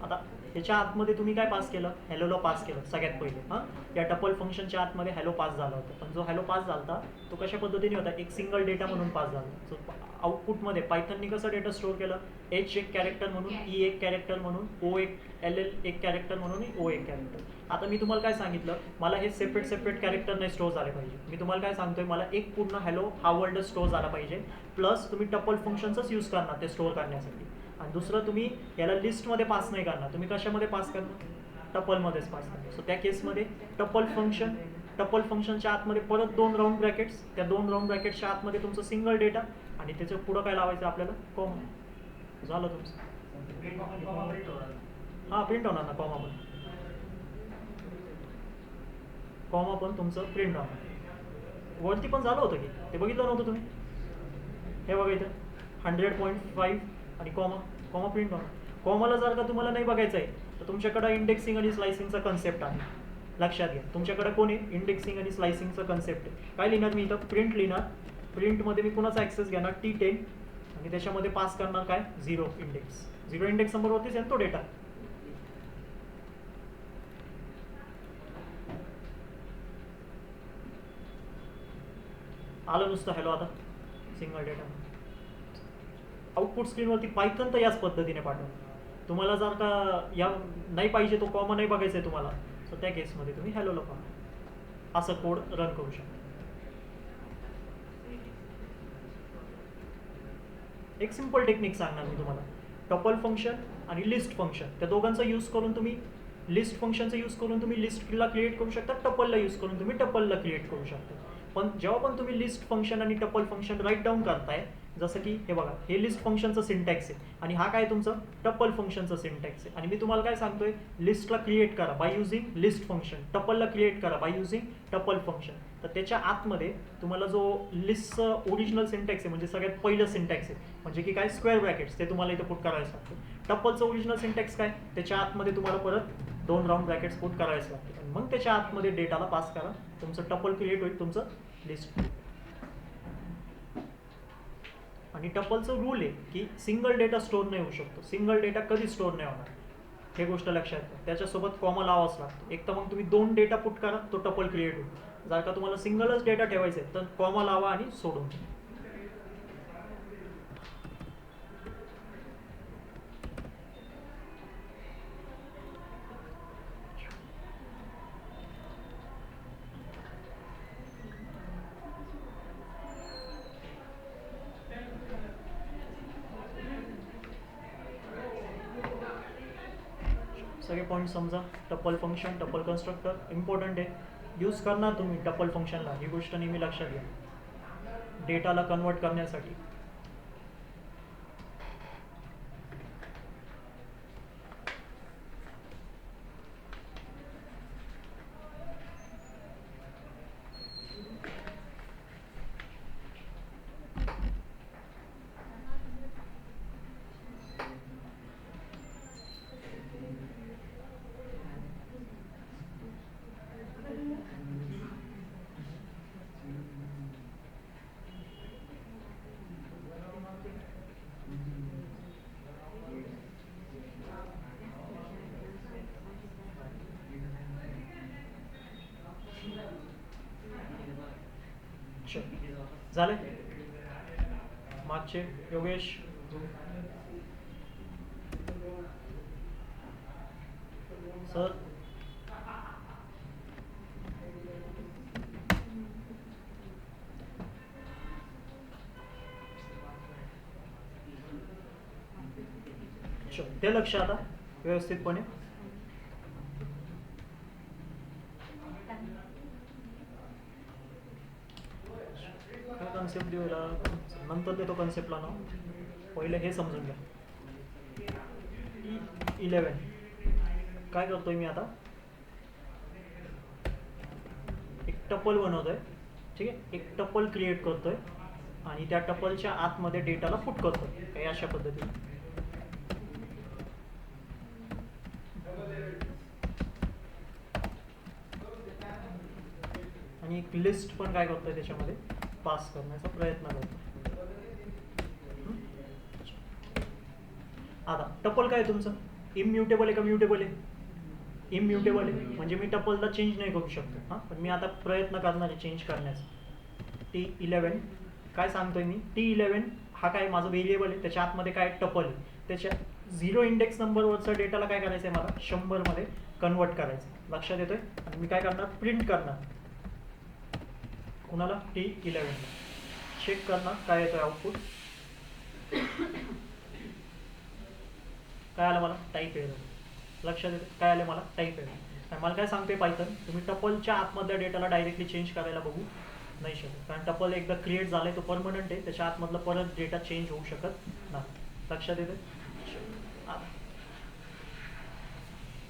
आता ह्याच्या आतमध्ये तुम्ही काय पास केलं, हॅलोला पास केलं सगळ्यात पहिले. हां, या टपल फंक्शनच्या आतमध्ये हॅलो पास झाला होता, पण जो हॅलो पास झाला होता तो कशा पद्धतीने होता, एक सिंगल डेटा म्हणून पास झाला. सो आउटपुटमध्ये पायथननी कसं डेटा स्टोअर केलं, एच एक कॅरेक्टर म्हणून, ई एक कॅरेक्टर म्हणून, ओ एक, एल एल एक कॅरेक्टर म्हणून, ओ एक कॅरेक्टर. आता मी तुम्हाला काय सांगितलं, मला हे सेपरेट कॅरेक्टर नाही स्टोअर झाले पाहिजे. मी तुम्हाला काय सांगतोय, मला एक पूर्ण हॅलो हा वर्ड स्टोअर झाला पाहिजे. प्लस तुम्ही टपल फंक्शनचाच यूज करणार ते स्टोअर करण्यासाठी. आणि दुसरं, तुम्ही याला लिस्टमध्ये पास नाही करणार, तुम्ही कशामध्ये पास करणार, टपलमध्येच पास करणार. सो त्या केसमध्ये टपल फंक्शनच्या आतमध्ये परत 2 राऊंड ब्रॅकेट्स, त्या 2 राऊंड ब्रॅकेट्सच्या आतमध्ये तुमचं सिंगल डेटा आणि त्याच्या पुढं काय लावायचं आपल्याला, कॉमा. झालं तुमचं. हां, प्रिंट होणार ना कॉमा पण. कॉमा पण तुमचं प्रिंट होणार. वरती पण झालं होतं की ते बघितलं नव्हतं तुम्ही. हे बघा इथं 100.5 आणि कॉमा प्रिंट होणार. कॉमाला जर का तुम्हाला नाही बघायचं आहे तर तुमच्याकडं इंडेक्सिंग आणि स्लायसिंगचा कन्सेप्ट आहे. लक्षात घ्या, तुमच्याकडे कोण आहे, इंडेक्सिंग आणि स्लायसिंगचा कन्सेप्ट आहे. काय लिहिणार मी इथं, प्रिंट लिहिणार. प्रिंटमध्ये मी कुणाचा ॲक्सेस घेणार, T10, आणि त्याच्यामध्ये पास करणार काय, 0 इंडेक्स. 0 इंडेक्स नंबरवरतीच आहे तो डेटा. आलं नुसतं हॅलो. आता सिंगल डेटा आउटपुट स्क्रीनवरती पायथन तर याच पद्धतीने पाठवून. तुम्हाला जर का या नाही पाहिजे, तो कॉमा नाही बघायचा आहे तुम्हाला, तर त्या केसमध्ये तुम्ही हॅलोला पहा, असं कोड रन करू शकता. एक सिंपल टेक्निक सांगणार मी तुम्हाला. टपल फंक्शन आणि लिस्ट फंक्शन, त्या दोघांचा यूज करून तुम्ही लिस्ट फंक्शनचा यूज करून तुम्ही लिस्टला क्रिएट करू शकता, टपलला यूज करून तुम्ही टपलला क्रिएट करू शकता. पण जेव्हा पण तुम्ही लिस्ट फंक्शन आणि टपल फंक्शन राईट डाऊन करताय, जसं की हे बघा, हे लिस्ट फंक्शनचं सिंटॅक्स आहे आणि हा काय तुमचं टपल फंक्शनचं सिंटॅक्स आहे. आणि मी तुम्हाला काय सांगतोय, लिस्टला क्रिएट करा बाय युझिंग लिस्ट फंक्शन, टपलला क्रिएट करा बाय युझिंग टपल फंक्शन. तर त्याच्या आतमध्ये तुम्हाला जो लिस्टचं ओरिजिनल सिंटॅक्स आहे, म्हणजे सगळ्यात पहिलं सिंटॅक्स आहे, म्हणजे की काय, स्क्वेअर ब्रॅकेट्स, ते तुम्हाला इथं पुट करायचं लागतं. टपलचं ओरिजिनल सिंटॅक्स काय, त्याच्या आतमध्ये तुम्हाला परत 2 राऊंड ब्रॅकेट्स पुट करायचं लागते आणि मग त्याच्या आतमध्ये डेटाला पास करा, तुमचं टपल क्रिएट होईल, तुमचं लिस्ट. आणि टपलचं रूल आहे की सिंगल डेटा स्टोअर नाही होऊ शकतो. सिंगल डेटा कधी स्टोअर नाही होणार, हे गोष्ट लक्षात घ्या. त्याच्यासोबत कॉमा लावाच लागतो. एक तर मग तुम्ही 2 डेटा पुट करा, तो टपल क्रिएट होईल. जर का तुम्हाला सिंगलच डेटा ठेवायचा आहे तर कॉमा लावा आणि सोडून. सगळे पॉईंट समजा. Tuple function, tuple constructor important आहे, यूज करणार तुम्ही टपल फंक्शनला, ही गोष्ट नेहमी लक्षात घ्या डेटाला कन्वर्ट करण्यासाठी. झाले मागचे योगेश. सर ते लक्ष आता व्यवस्थितपणे. काय कन्सेप्ट देऊला नंतर देतो कन्सेप्टला ना, पहिले हे समजून घ्या. 11 काय करतोय मी आता, एक टपल बनवतोय, ठीक आहे, एक टपल क्रिएट करतोय आणि त्या टपलच्या आतमध्ये डेटाला पुट करतोय काही अशा पद्धतीने. आणि एक लिस्ट पण काय करतोय त्याच्यामध्ये पास करण्याचा प्रयत्न करतो. आता टपल काय तुमचं इम्युटेबल आहे का म्युटेबल आहे? इम्युटेबल आहे, म्हणजे मी टपलला चेंज नाही करू शकतो. हां, पण मी आता प्रयत्न करणार आहे चेंज करण्याचा. T11 काय सांगतोय मी, T11 हा काय माझं व्हेरिएबल आहे, त्याच्या आतमध्ये काय टपल आहे, त्याच्या 0 इंडेक्स नंबरवरचा डेटाला काय करायचं आहे मला 100 मध्ये कन्वर्ट करायचं. लक्षात येतोय? आणि मी काय करणार, प्रिंट करणार कुणाला, T11 चेक करणार काय येतोय आउटपुट. काय आलं मला, टाईप एरर. लक्षात येतं काय आलं मला, टाईप एरर. आणि मला काय सांगते पायथन, तुम्ही टपलच्या आतमधल्या डेटाला डायरेक्टली चेंज करायला बघू नाही शकत, कारण टपल एकदा क्रिएट झालाय तो परमनंट आहे, त्याच्या आतमधला परत डेटा चेंज होऊ शकत नाही. लक्षात येतं?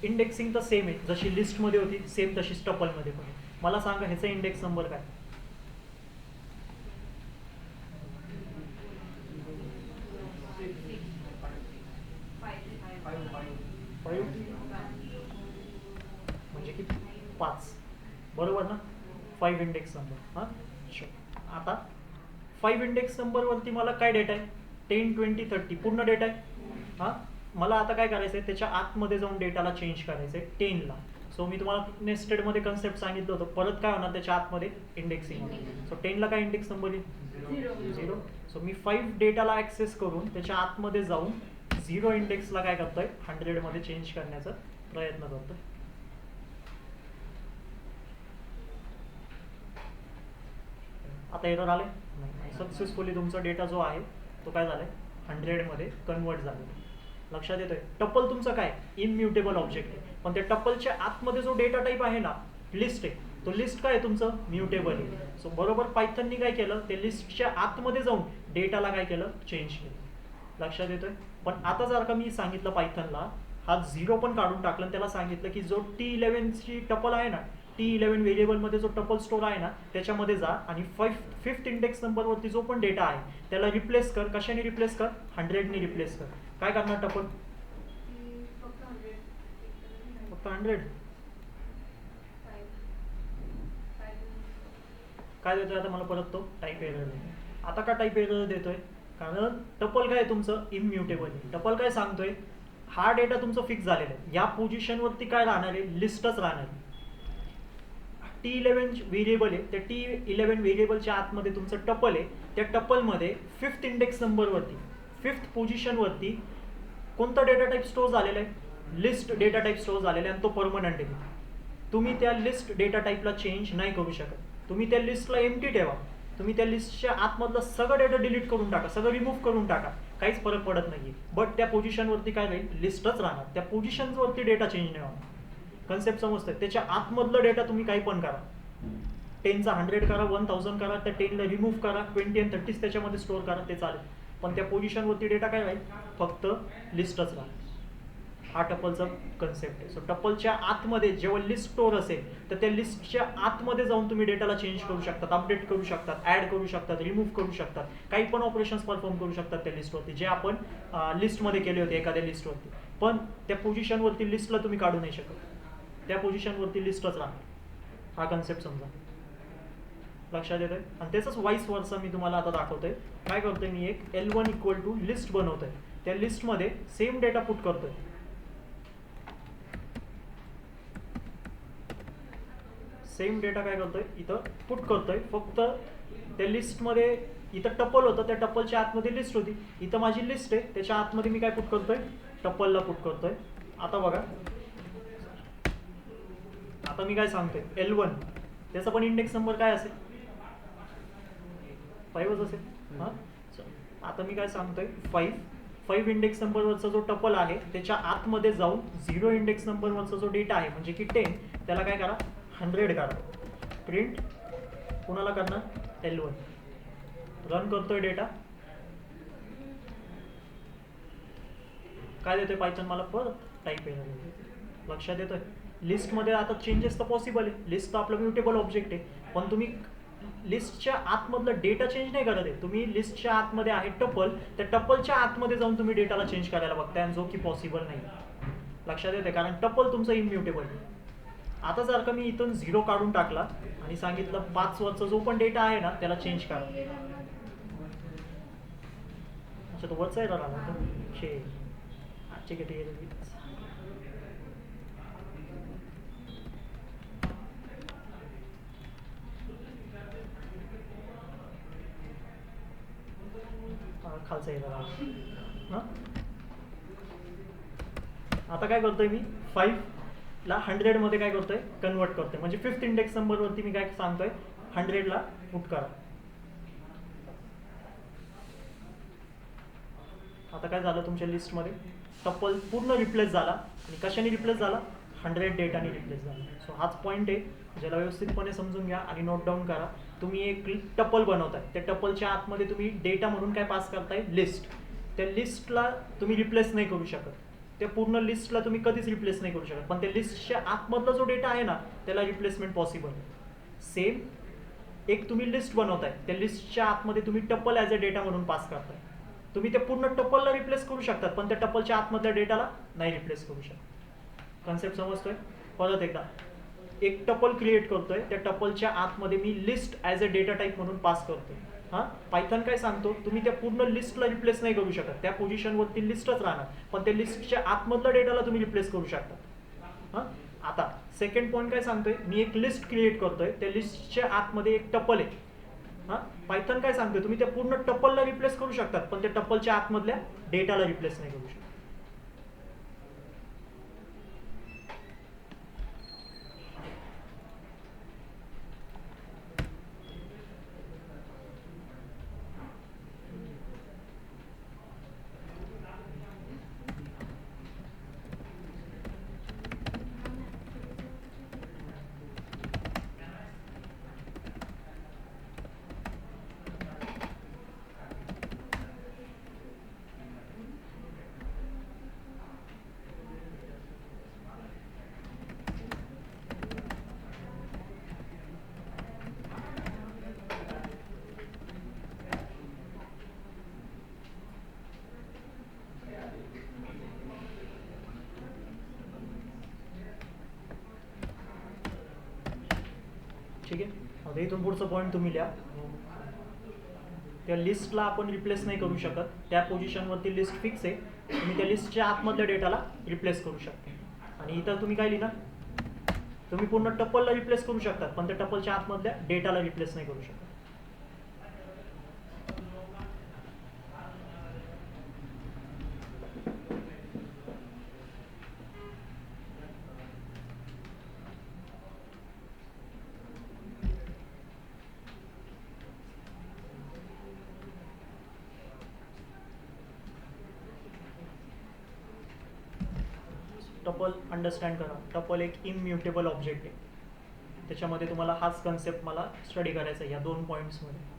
इंडेक्सिंग तर सेम आहे, जशी लिस्टमध्ये होती सेम तशीच टपलमध्ये पण. मला सांगा ह्याचा इंडेक्स नंबर काय? म्हणजे किती, 5 बरोबर ना, 5 इंडेक्स नंबर. हां आता 5 इंडेक्स नंबरवरती मला काय डेटा आहे, 10, 20, 30 पूर्ण डेटा आहे. हां, मला आता काय करायचं आहे, त्याच्या आतमध्ये जाऊन डेटाला चेंज करायचं आहे 10ला. सो मी तुम्हाला नेस्टेडमध्ये कन्सेप्ट सांगितलं होतं, परत काय होणार त्याच्या आतमध्ये इंडेक्सिंग. सो 10ला काय इंडेक्स नंबर येईल 0. सो मी 5 डेटाला ॲक्सेस करून त्याच्या आतमध्ये जाऊन 0 इंडेक्सला काय करतोय 100 मध्ये चेंज करण्याचा प्रयत्न करतोय. आता एरर आले नाही, सक्सेसफुली तुमचा डेटा जो आहे तो काय झालाय 100 मध्ये कन्वर्ट झालेला. लक्षात येतोय? टपल तुमचं काय इम्युटेबल ऑब्जेक्ट आहे, पण त्या टपलच्या आतमध्ये जो डेटा टाईप आहे ना, लिस्ट आहे, तो लिस्ट काय आहे तुमचं म्युटेबल आहे. सो बरोबर पायथननी काय केलं, ते लिस्टच्या आतमध्ये जाऊन डेटाला काय केलं, चेंज केलं. लक्षात येतोय? पण आता जर का मी सांगितलं पायथनला हा 0 पण काढून टाकलं, त्याला सांगितलं की जो T11 ची टपल आहे ना, T11 व्हेरिएबलमध्ये जो टपल स्टोर आहे ना, त्याच्यामध्ये जा आणि 5th इंडेक्स नंबरवरती जो पण डेटा आहे त्याला रिप्लेस कर. कशाने रिप्लेस कर, 100ने रिप्लेस कर. काय करणार टपल, फक्त 100. काय देतोय आता मला परत तो टाईप एरर देतोय. आता का टाईप एरर देतोय, कारण टपल काय तुमचं इम्युटेबल आहे. टपल काय सांगतोय, हा डेटा तुमचं फिक्स झालेला आहे, या पोझिशनवरती काय राहणार आहे, लिस्टच राहणार आहे. T11 व्हेरिएबल आहे, त्या T11 व्हेरिएबलच्या आतमध्ये तुमचं टपल आहे, त्या टपलमध्ये 5th इंडेक्स नंबरवरती 5th पोझिशनवरती कोणता डेटा टाईप स्टोअर झालेला आहे, लिस्ट डेटा टाईप स्टोअर झालेला आहे आणि तो परमनंट आहे. तुम्ही त्या लिस्ट डेटा टाईपला चेंज नाही करू शकत. तुम्ही त्या लिस्टला एम्प्टी ठेवा, तुम्ही त्या लिस्टच्या आतमधलं सगळं डेटा डिलीट करून टाका, सगळं रिमूव्ह करून टाका, काहीच फरक पडत नाही. बट त्या पोझिशनवरती काय राहील, लिस्टच राहणार. त्या पोझिशनवरती डेटा चेंज नाही होणार. कन्सेप्ट समजतंय? त्याच्या आतमधलं डेटा तुम्ही काही पण करा, 10चा 100 करा, 1000 करा, त्या 10ला रिमूव्ह करा, 20 आणि 30 त्याच्यामध्ये स्टोअर करा, ते चालेल. पण त्या पोझिशनवरती डेटा काय राहील, फक्त लिस्टच राहील. हा टपलचा कन्सेप्ट आहे. सो टपलच्या आतमध्ये जेव्हा लिस्ट स्टोअर असेल तर त्या लिस्टच्या आतमध्ये जाऊन तुम्ही डेटाला चेंज करू शकतात, अपडेट करू शकतात, ॲड करू शकतात, रिमूव्ह करू शकतात, काही पण ऑपरेशन्स परफॉर्म करू शकतात त्या लिस्टवरती, जे आपण लिस्टमध्ये केले होते एखाद्या लिस्टवरती. पण त्या पोझिशनवरती लिस्टला तुम्ही काढू नाही शकत, त्या पोझिशनवरती लिस्टच राहणार. हा कन्सेप्ट समजा, लक्षात येतोय? आणि त्याचंच वाईस वर्सा मी तुम्हाला आता दाखवतोय. काय करतोय, मी एक L1 इक्वल टू लिस्ट बनवतोय, त्या लिस्टमध्ये सेम डेटा पुट करतोय. सेम डेटा काय करतोय, इथं पुट करतोय. फक्त त्या लिस्टमध्ये इथं टपल होतं, त्या टपलच्या आतमध्ये लिस्ट होती. इथं माझी लिस्ट आहे, त्याच्या आतमध्ये मी काय पुट करतोय, टपलला पुट करतोय. आता बघा, आता मी काय सांगतोय, L1 त्याचा पण इंडेक्स नंबर काय असेल, 5च असेल. हां, आता मी काय सांगतोय, 5 इंडेक्स नंबरवरचा जो टपल आहे त्याच्या आतमध्ये जाऊन 0 इंडेक्स नंबरवरचा जो डेटा आहे म्हणजे की 10, त्याला काय करा, 100 करा. प्रिंट कोणाला करणार, L1. रन करतोय डेटा, काय देतोय पायथन मला, परत टाईप आहे. लक्षात येतोय? लिस्टमध्ये आता चेंजेस तर पॉसिबल आहे, लिस्ट तर आपलं म्युटेबल ऑब्जेक्ट आहे. पण तुम्ही लिस्टच्या आतमधलं डेटा चेंज नाही करत आहे, तुम्ही लिस्टच्या आतमध्ये आहे टपल, त्या टपलच्या आतमध्ये जाऊन तुम्ही डेटाला चेंज करायला बघताय, आणि जो की पॉसिबल नाही. लक्षात येते? कारण टपल तुमचं इम्युटेबल आहे. आता जर का मी इथून 0 काढून टाकला आणि सांगितलं 5 वरचा जो पण डेटा आहे ना त्याला चेंज करा. अच्छा, तो वरचा एरर आला तर आजचे किती खालचा एरर आला. हां, आता काय करतोय मी, 5ला 100 मध्ये काय करतोय, कन्वर्ट करतोय. म्हणजे 5th इंडेक्स नंबरवरती मी काय सांगतोय, 100ला पुट करा. आता काय झालं, तुमच्या लिस्टमध्ये टपल पूर्ण रिप्लेस झाला. आणि कशाने रिप्लेस झाला, 100 डेटाने रिप्लेस झाला. सो हाच पॉईंट आहे, ज्याला व्यवस्थितपणे समजून घ्या आणि नोट डाऊन करा. तुम्ही एक टपल बनवताय, त्या टपलच्या आतमध्ये तुम्ही डेटा म्हणून काय पास करताय, लिस्ट. त्या लिस्टला तुम्ही रिप्लेस नाही करू शकत, त्या पूर्ण लिस्टला तुम्ही कधीच रिप्लेस नाही करू शकत. पण त्या लिस्टच्या आतमधला जो डेटा आहे ना त्याला रिप्लेसमेंट पॉसिबल आहे. सेम एक तुम्ही लिस्ट बनवताय, त्या लिस्टच्या आतमध्ये तुम्ही टपल ॲज अ डेटा म्हणून पास करताय. तुम्ही त्या पूर्ण टपलला रिप्लेस करू शकतात, पण त्या टपलच्या आतमधल्या डेटाला नाही रिप्लेस करू शकत. कन्सेप्ट समजतोय? परत एकदा, एक टपल क्रिएट करतोय, त्या टपलच्या आतमध्ये मी list as a data type म्हणून पास करतोय. हां, पायथन काय सांगतो, तुम्ही त्या पूर्ण लिस्टला रिप्लेस नाही करू शकत, त्या पोझिशनवरती लिस्टच राहणार. पण त्या लिस्टच्या आतमधल्या डेटाला तुम्ही रिप्लेस करू शकता. हां, आता सेकंड पॉईंट काय सांगतोय, मी एक लिस्ट क्रिएट करतोय, त्या लिस्टच्या आतमध्ये एक टपल आहे. हां, पायथन काय सांगतोय, तुम्ही त्या पूर्ण टपलला रिप्लेस करू शकतात, पण त्या टपलच्या आतमधल्या डेटाला रिप्लेस नाही करू शकत. ठीक आहे, आता इथून पुढचं पॉईंट तुम्ही लिहा. त्या लिस्टला आपण रिप्लेस नाही करू शकत, त्या पोझिशनवरती लिस्ट फिक्स आहे. तुम्ही त्या लिस्टच्या आतमधल्या डेटाला रिप्लेस करू शकता. आणि इथं तुम्ही काय लिहिणार, तुम्ही पूर्ण टपलला रिप्लेस करू शकतात, पण त्या टपलच्या आतमधल्या डेटाला रिप्लेस नाही करू शकत. टपल अंडरस्टँड करा. टपल एक इम्युटेबल ऑब्जेक्ट आहे. त्याच्यामध्ये तुम्हाला हाच कन्सेप्ट मला स्टडी करायचा आहे या 2 पॉईंट्समध्ये.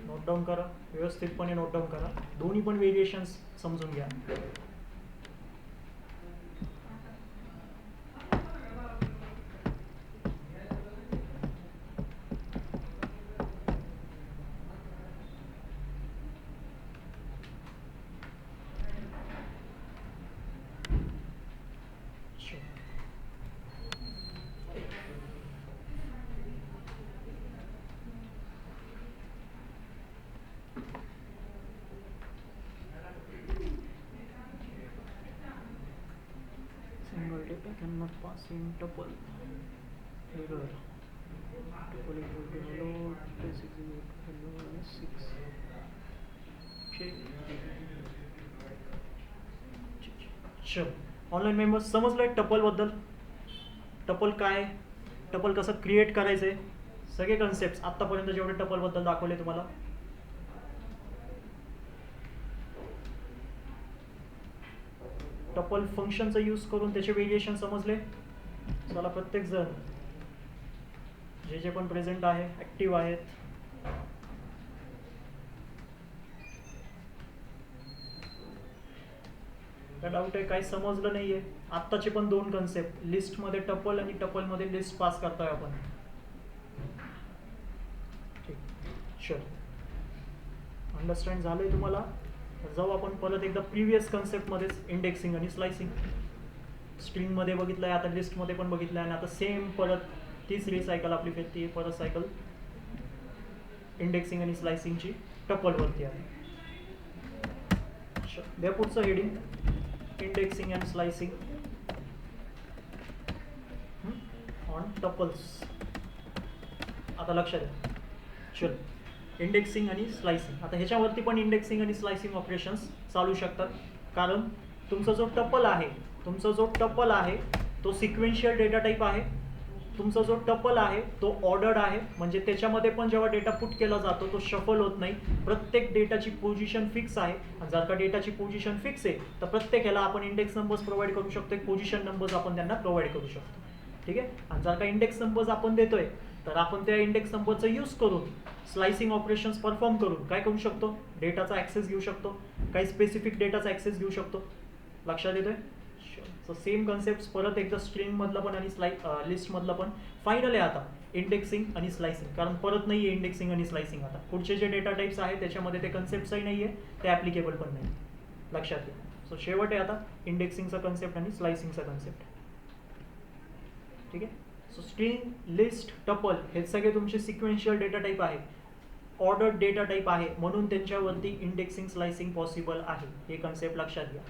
नोट डाऊन करा, व्यवस्थितपणे नोट डाऊन करा. दोन्ही पण व्हेरिएशन्स समजून घ्या. Single data cannot pass in tuple. Error. Tuple equal to hello. This is equal to hello minus 6. Okay. चल, ऑनलाईन मेंबर्स समजलंय टपल बद्दल. टपल काय, टपल कसं क्रिएट करायचंय, सगळे कन्सेप्ट आतापर्यंत जेवढे टपल बद्दल दाखवले तुम्हाला. टपल फंक्शनचा यूज करून त्याचे व्हेरिएशन समजले. चला, प्रत्येक जण जे पण प्रेझेंट आहे, ऍक्टिव्ह आहेत, काय डाऊट आहे, काही समजलं नाहीये. आत्ताचे पण 2 कन्सेप्ट, लिस्टमध्ये टपल आणि टपलमध्ये लिस्ट पास करतोय आपण. ठीक, शुअर अंडरस्टँड झालंय तुम्हाला. जाऊ आपण परत एकदा प्रिव्हियस कन्सेप्टमध्येच, इंडेक्सिंग आणि स्लायसिंग. स्ट्रिंगमध्ये बघितलंय, आता लिस्टमध्ये पण बघितलंय, आणि आता सेम परत तिसरी सायकल आपली फिरती, परत सायकल इंडेक्सिंग आणि स्लायसिंगची टपलवरती आहे. द्या पुढचं heading, indexing and slicing on tuples. आता लक्षात द्या. चल, इंडेक्सिंग आणि स्लायसिंग. आता ह्याच्यावरती पण इंडेक्सिंग आणि स्लायसिंग ऑपरेशन्स चालू शकतात, कारण तुमचा जो टपल आहे तो सिक्वेन्शियल डेटा टाईप आहे. तुमचा जो टपल आहे तो ऑर्डर्ड आहे, म्हणजे त्याच्यामध्ये पण जेव्हा डेटा पुट केला जातो तो शफल होत नाही. प्रत्येक डेटाची पोझिशन फिक्स आहे, आणि जर का डेटाची पोझिशन फिक्स आहे तर प्रत्येक ह्याला आपण इंडेक्स नंबर्स प्रोव्हाइड करू शकतो, एक पोझिशन नंबर्स आपण त्यांना प्रोव्हाइड करू शकतो. ठीक आहे. आणि जर का इंडेक्स नंबर्स आपण देतोय तर आपण त्या इंडेक्स नंबरचा यूज करून स्लायसिंग ऑपरेशन्स परफॉर्म करून काय करू शकतो, डेटाचा ॲक्सेस घेऊ शकतो, काही स्पेसिफिक डेटाचा ॲक्सेस घेऊ शकतो. लक्षात येतोय. सो सेम कन्सेप्ट परत एकदा स्ट्रिंगमधलं पण आणि लिस्टमधलं पण. फायनल आहे आता इंडेक्सिंग आणि स्लायसिंग, कारण परत नाही आहे इंडेक्सिंग आणि स्लायसिंग. आता पुढचे जे डेटा टाईप्स आहेत त्याच्यामध्ये ते कन्सेप्टही नाही आहे, ते ॲप्लिकेबल पण नाही. लक्षात घ्या. सो शेवट आहे आता इंडेक्सिंगचा कन्सेप्ट आणि स्लायसिंगचा कन्सेप्ट. ठीक आहे. सो स्ट्रिंग, लिस्ट, टपल हे सगळे तुमचे सिक्वेन्शियल डेटा टाईप आहे, ऑर्डर्ड डेटा टाईप आहे, म्हणून त्यांच्यावरती इंडेक्सिंग स्लायसिंग पॉसिबल आहे. हे कन्सेप्ट लक्षात घ्या.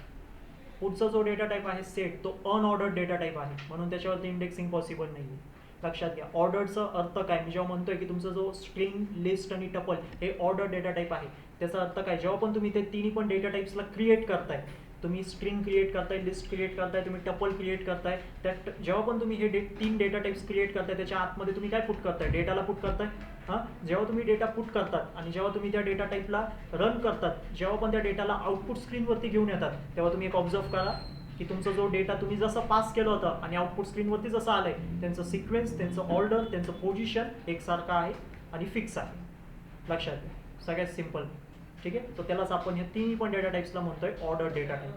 पुढचा जो डेटा टाईप आहे सेट, तो अनऑर्डर्ड डेटा टाईप आहे, म्हणून त्याच्यावरती इंडेक्सिंग पॉसिबल नाही आहे. लक्षात घ्या. ऑर्डरचा अर्थ काय, मी जेव्हा म्हणतोय की तुमचा जो स्ट्रिंग, लिस्ट आणि टपल हे ऑर्डर डेटा टाईप आहे, त्याचा अर्थ काय, जेव्हा पण तुम्ही ते तिन्ही पण डेटा टाईप्सला क्रिएट करताय, तुम्ही स्ट्रिंग क्रिएट करताय, लिस्ट क्रिएट करताय, तुम्ही टपल क्रिएट करताय, त्यात जेव्हा पण तुम्ही हे 3 डेटा टाईप्स क्रिएट करताय त्याच्या आतमध्ये तुम्ही काय पुट करताय, डेटाला पुट करताय. हां, जेव्हा तुम्ही डेटा पुट करतात आणि जेव्हा तुम्ही त्या डेटा टाईपला रन करतात, जेव्हा पण त्या डेटाला आउटपुट स्क्रीनवरती घेऊन येतात, तेव्हा तुम्ही एक ऑब्झर्व करा, की तुमचा जो डेटा तुम्ही जसं पास केलं होतं आणि आउटपुट स्क्रीनवरती जसं आलंय त्यांचं सिक्वेन्स, त्यांचं ऑर्डर, त्यांचं पोझिशन एकसारखं आहे आणि फिक्स आहे. लक्षात घ्या, सगळ्यात सिम्पल. ठीक आहे, तर त्यालाच आपण ह्या तिन्ही पण डेटा टाईप्सला म्हणतोय ऑर्डर डेटा टाईप.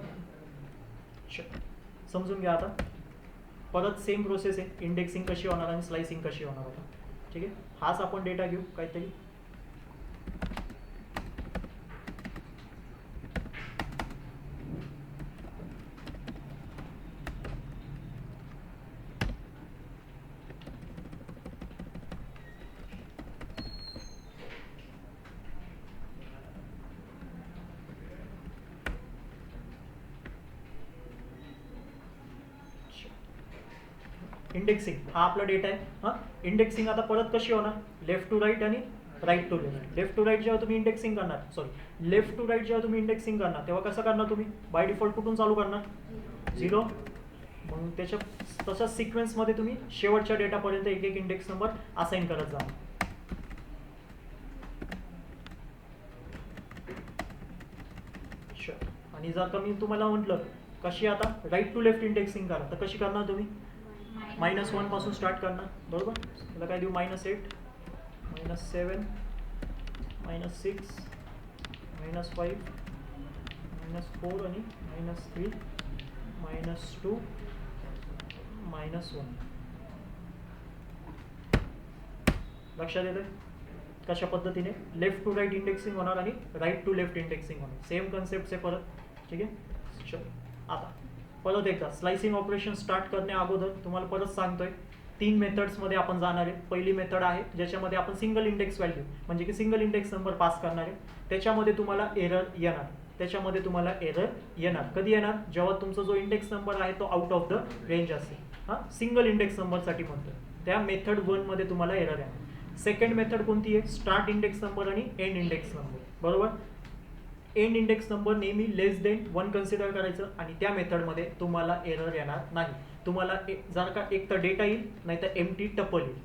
समजून घ्या आता. परत सेम प्रोसेस आहे, इंडेक्सिंग कशी होणार आणि स्लाइसिंग कशी होणार आता. ठीक आहे, हाच आपण डेटा घेऊ काहीतरी. इंडेक्सिंग हा आपला डेटा आहे. हां, इंडेक्सिंग आता परत कशी होणार, लेफ्ट टू राईट आणि right to left. Left to right जेव्हा तुम्ही इंडेक्सिंग करणार, सॉरी लेफ्ट टू राईट जेव्हा तुम्ही इंडेक्सिंग करणार तेव्हा कसं करणार तुम्ही, बाय डिफॉल्ट कुठून चालू करणार, 0. मग त्याच्या तशाच सिक्वेन्समध्ये तुम्ही शेवटच्या डेटापर्यंत एक एक इंडेक्स नंबर असाइन करत जा. आणि जर का मी तुम्हाला म्हटलं कशी आता राईट टू लेफ्ट इंडेक्सिंग करा, तर कशी करणार तुम्ही, -1 पासून स्टार्ट करणार. बरोबर, त्याला काय देऊ, -8, -7, -6, -5, -4 आणि -3, -2, -1. लक्षात येतं कशा पद्धतीने लेफ्ट टू राईट इंडेक्सिंग होणार आणि राईट टू लेफ्ट इंडेक्सिंग होणार. सेम कन्सेप्ट आहे परत. ठीक आहे, चलो आता परत एकदा स्लाइसिंग ऑपरेशन स्टार्ट करण्या अगोदर तुम्हाला परत सांगतोय 3 मेथड्समध्ये आपण जाणार आहे. पहिली मेथड आहे ज्याच्यामध्ये आपण सिंगल इंडेक्स व्हॅल्यू म्हणजे की सिंगल इंडेक्स नंबर पास करणार आहे. त्याच्यामध्ये तुम्हाला एरर येणार. कधी येणार, जेव्हा तुमचा जो इंडेक्स नंबर आहे तो आउट ऑफ द रेंज असेल. हां, सिंगल इंडेक्स नंबरसाठी म्हणतो. त्या मेथड 1 मध्ये तुम्हाला एरर येणार. सेकंड मेथड कोणती आहे, स्टार्ट इंडेक्स नंबर आणि एंड इंडेक्स नंबर. बरोबर, एंड इंडेक्स नंबर नेहमी लेस देन 1 कन्सिडर करायचं आणि त्या मेथडमध्ये तुम्हाला एरर येणार नाही. तुम्हाला जर का एक तर डेटा येईल नाही तर एम्प्टी टपल येईल.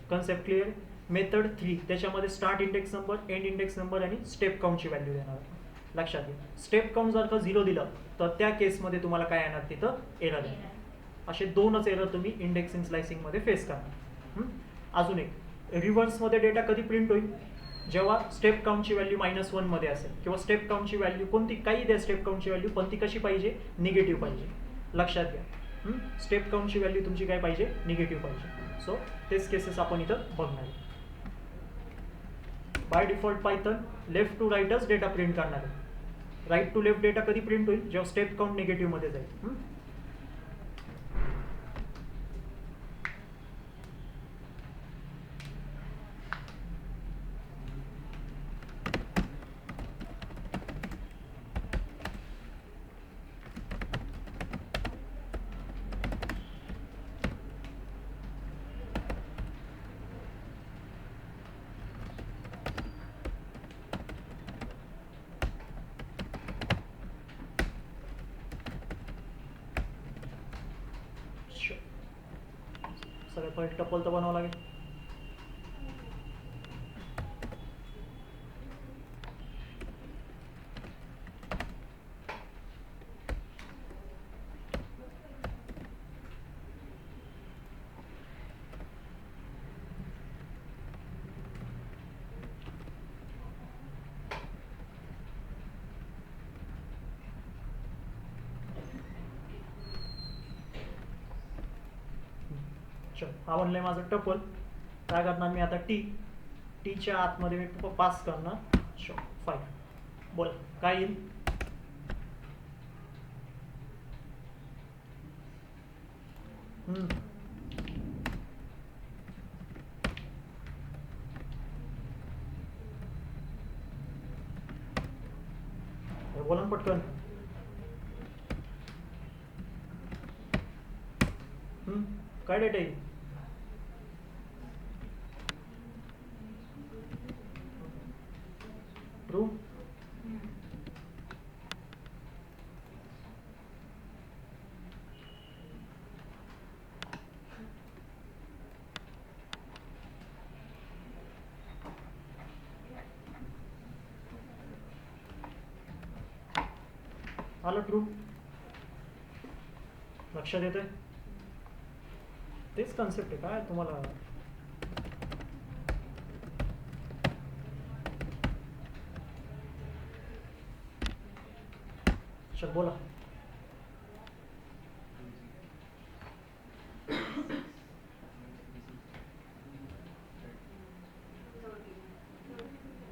Concept clear. मेथड 3 त्याच्यामध्ये start index number, end index number आणि स्टेप काउंटची व्हॅल्यू देणार. लक्षात घ्या, स्टेप काउंट जर का 0 दिलं तर त्या केसमध्ये तुम्हाला काय येणार, तिथं एरर येणार. असे 2च एरर तुम्ही इंडेक्सिंग स्लाइसिंगमध्ये फेस करणार. अजून एक, रिव्हर्समध्ये डेटा कधी प्रिंट होईल, जेव्हा स्टेप काउंटची व्हॅल्यू -1 मध्ये असेल किंवा स्टेप काउंटची व्हॅल्यू कोणती काही द्या, स्टेप काउंटची व्हॅल्यू पण ती कशी पाहिजे, निगेटिव्ह पाहिजे. लक्षात घ्या, स्टेप काउंटची व्हॅल्यू तुमची काय पाहिजे, निगेटिव्ह पाहिजे. सो तेच केसेस आपण इथं बघणार आहे. By default Python left to राईटच डेटा प्रिंट करणार आहे. राईट टू लेफ्ट डेटा कधी प्रिंट होईल, जेव्हा स्टेप काउंट निगेटिव्ह मध्ये जाईल. सगळ्यात पहिले टपल तर बनावं लागेल. हा बनलंय माझं टपल. काय करणार मी आता, टीच्या आतमध्ये मी पास करणार 5. बोल काय येईल, बोला ना पटकन. काय डेटा येईल, ट्रू. आलं ट्रू. लक्षात येतंय? तेच कन्सेप्ट आहे काय तुम्हाला. चल बोला.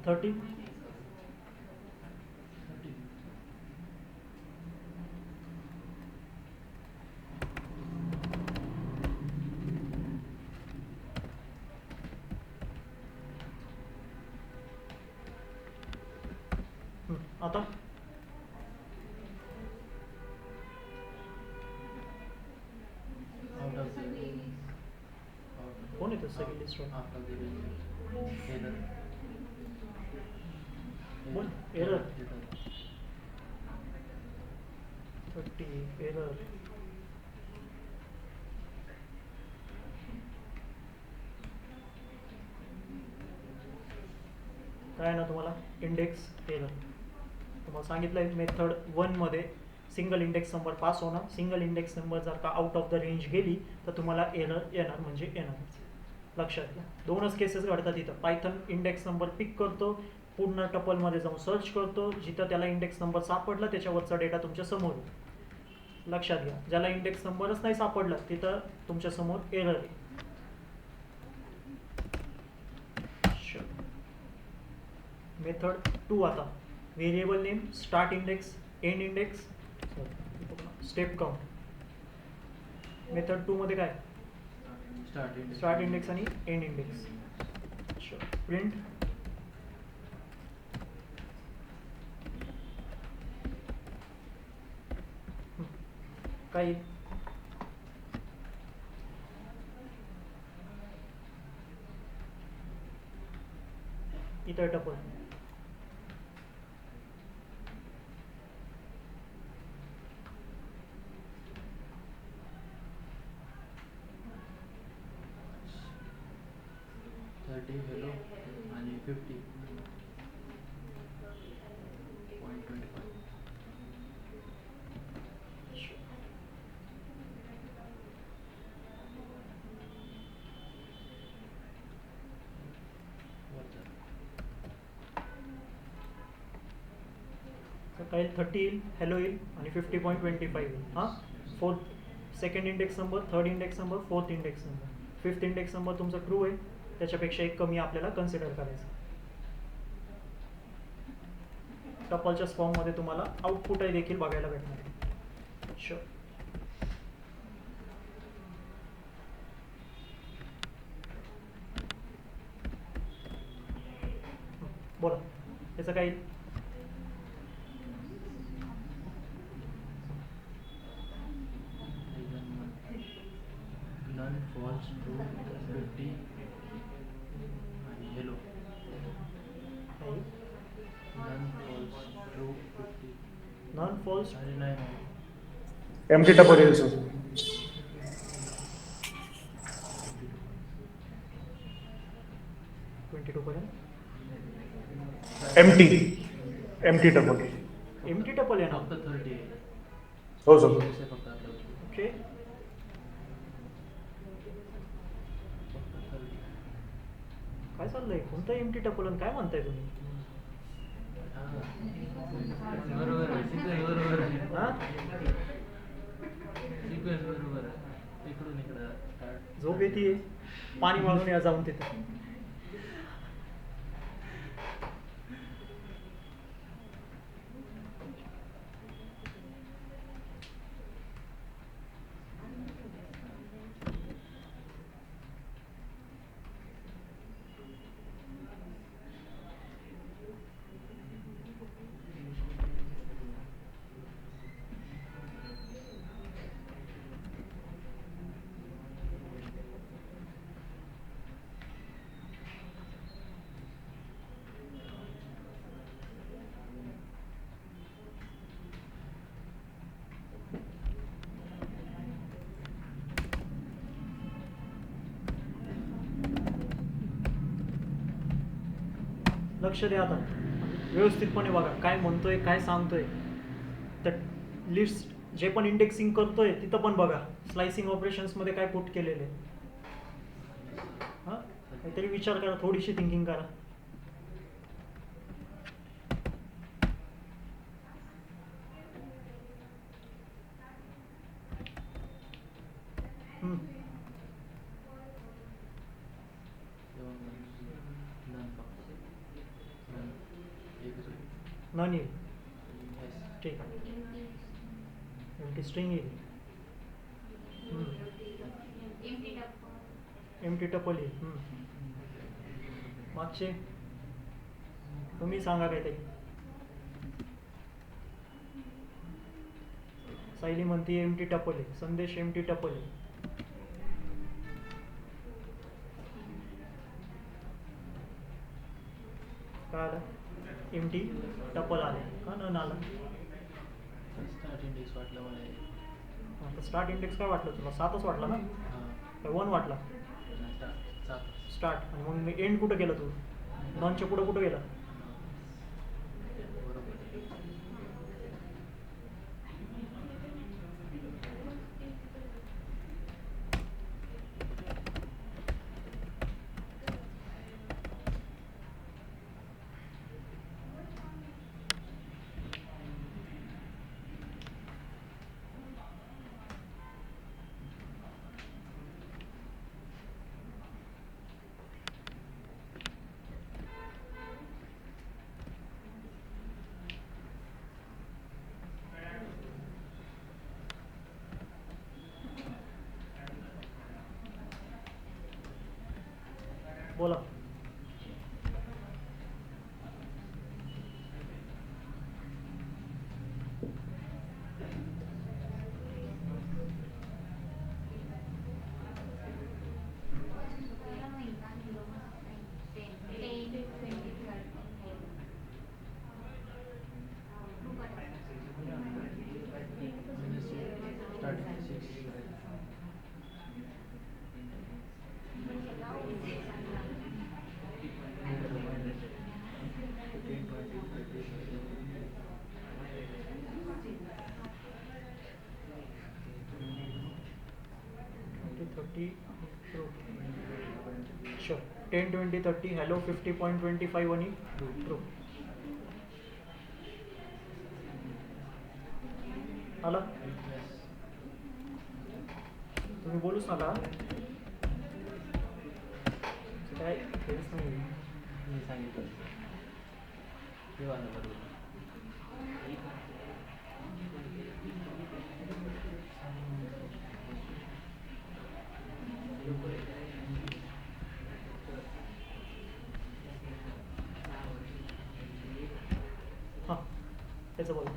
थर्टी आता out of the कोण येतं सगळी लिस्ट वर? out of the error बोल एरर 30 एरर. काय आहे ना तुम्हाला इंडेक्स एरर तुम्हाला सांगितलंय मेथड 1 मध्ये सिंगल इंडेक्स नंबर पास होणं. सिंगल इंडेक्स नंबर जर का आउट ऑफ द रेंज गेली तर तुम्हाला एरर येणार म्हणजे येणारच. लक्षात घ्या दोनच केसेस घडतात इथं. पायथन इंडेक्स नंबर पिक करतो, पूर्ण टपलमध्ये जाऊन सर्च करतो, जिथं त्याला इंडेक्स नंबर सापडला त्याच्यावरचा डेटा तुमच्या समोर आहे. लक्षात घ्या ज्याला इंडेक्स नंबरच नाही सापडला तिथं तुमच्या समोर एरर आहे. मेथड 2 आता variable name, start index, end index, step count. Method 2 मध्ये काय स्टार्ट इंडेक्स आणि एंड इंडेक्स. प्रिंट काय इतर टपल 30 hello आणि 50.25 काय 30 येईल, हॅलो येईल आणि 50.25 येईल. हां fourth second index number, third index number, fourth index number, fifth index number तुमचा ट्रू आहे, त्याच्यापेक्षा एक कमी आपल्याला कन्सिडर करायचं. टपलच्या फॉर्ममध्ये तुम्हाला आउटपुटही देखील बघायला भेटणार आहे. शुअर. बोला त्याचं काही none false true 50 आणि hello काही none false true 50 none false आणि नाही एमटी टपल येईल सर. 22 पर्यंत एमटी टपल. एमटी टपल आहे ना. फक्त 30 आहे. हो सर. पैसे फक्त आपल्याला ओके फक्त 30. काय चाललंय कोणतं एमटी टपल आणि काय म्हणताय तुम्ही? बरोबर आहे sequence बरोबर आहे. हां Sequence बरोबर आहे. इकडून इकडं start. झोप येते पाणी मागून या जाऊन तिथे. लक्ष द्या आता व्यवस्थितपणे बघा काय म्हणतोय काय सांगतोय. तर लिस्ट जे पण इंडेक्सिंग करतोय तिथं पण बघा स्लायसिंग ऑपरेशन्समध्ये काय पुट केलेले आहे. हां, काहीतरी विचार करा, थोडीशी थिंकिंग करा. हम्म. नन येईल. ठीक आहे. एम्प्टी स्ट्रिंग येईल. एम्प्टी टपल येईल. मागचे तुम्ही सांगा काहीतरी. सायली म्हणते एम्प्टी टपल आहे, संदेश एम्प्टी टपल आहे. काय आलं? एम्प्टी टपल आले का नन आला? स्टार्ट इंडेक्स वाटलं मला हे. आता स्टार्ट इंडेक्स काय वाटलं तुला? 7च वाटला ना? हां. काय 1 वाटला? सात. स्टार्ट. आणि मग एंड कुठं गेला तू? नॉनच्या पुढं कुठं गेला? बरोबर. बोला. स्टार्ट 6. Sure. 10, 20, 30, hello 50.25 आणि true. आला? तुम्ही बोलूच नका. काय हेच नाही. मी सांगितलं हे वाला बरोबर. हां, त्याचं बोला.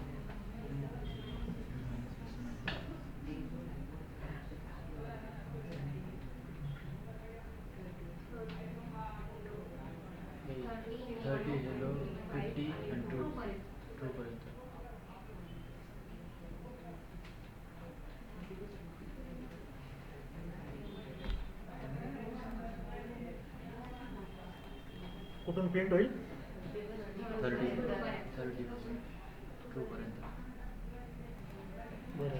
थर्टी हॅलो 50 आणि ट्रू पर्यंत. कुठून प्रिंट होईल? 30 ट्रू पर्यंत. बरं.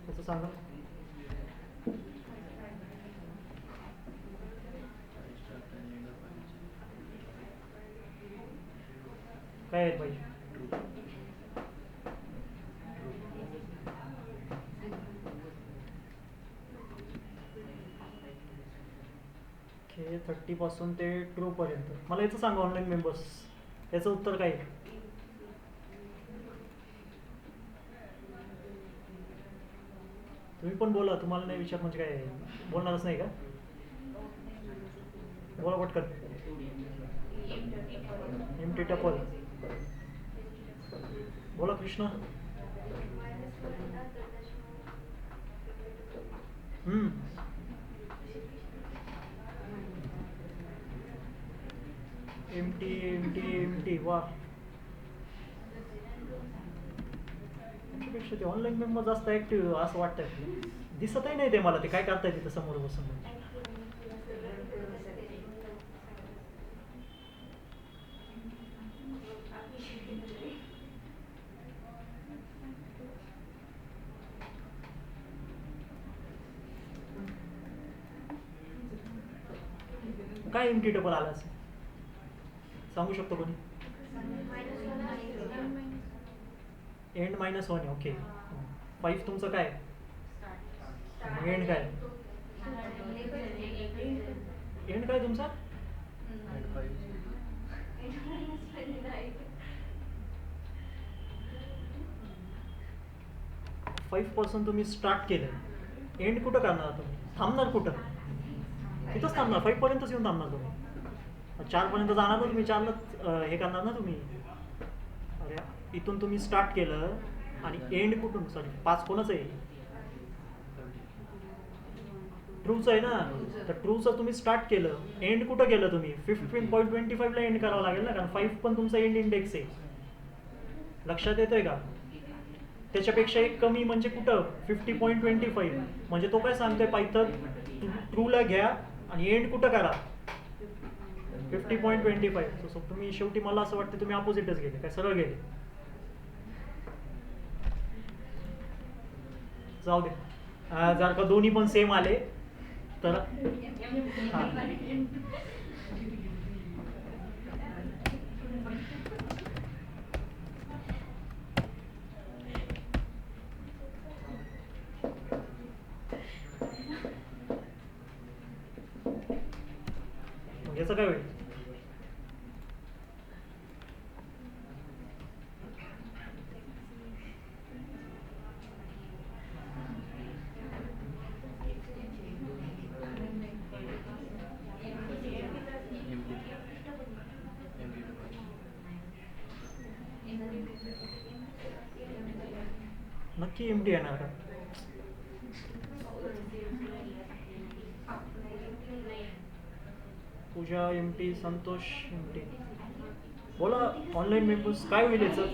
कसं सांगा? काय आहे पाहिजे? ओके, 30 पासून ते ट्रू पर्यंत. मला याचं सांगा ऑनलाईन मेंबर्स, याचं उत्तर काय आहे? तुम्ही पण बोला, तुम्हाला नाही विचार म्हणजे काय आहे? बोलणारच नाही का? बोला पटकन. Empty tuple. बोला कृष्णा. Empty empty empty. वा, त्याच्यापेक्षा ते ऑनलाईन मेंबर जास्त ऍक्टिव्ह असं वाटतंय. दिसतही नाही ते मला, ते काय करताय तिथं समोर बसून. काय एम टी डबल आला असेल सांगू शकतो कोणी? End -1 okay. 5 तुमचं काय? एंड काय? एंड काय तुमचा? and 5 5% तुम्ही स्टार्ट केलं, एंड कुठं करणार तुम्ही? थांबणार कुठं? तिथंच थांबणार, 5 पर्यंतच येऊन थांबणार तुम्ही. 4 पर्यंत जाणार ना तुम्ही, 4ला हे करणार ना तुम्ही. अरे इथून तुम्ही स्टार्ट केलं आणि एंड कुठून? सॉरी 5 कोणाचं आहे? ट्रूचं आहे ना. तर ट्रूचं तुम्ही स्टार्ट केलं, एंड कुठं केलं तुम्ही? 15.25 ला एंड करावं लागेल ना, कारण 5 पण तुमचा एंड इंडेक्स आहे. लक्षात येतोय का? त्याच्यापेक्षा एक कमी म्हणजे कुठं? 50.25. म्हणजे तो काय सांगतोय पायथन? ट्रूला घ्या आणि एंड कुठं करा? 50.25. सो तुम्ही शेवटी मला असं वाटतं तुम्ही अपोजिटच गेले, काय सरळ गेले. जाऊ दे. जर का दोन्ही पण सेम आले तर हां. मग याचं काय होईल? नक्की एम टी येणार का? Pooja M T, Santosh M T. बोला ऑनलाईन मेंबर्स, काय होईल याचं?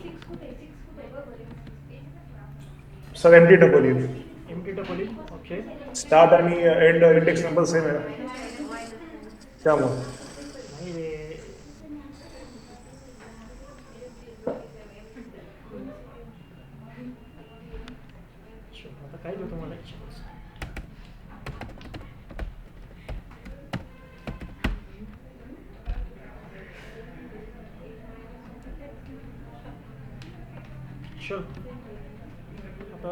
सर एम टी डबल येईल. एम टी डबल येईल. ओके. स्टार्ट आणि एंड इंडेक्स नंबर सेम आहे त्यामुळे. नाही रे, आता काय देऊ तुम्हाला? चल आता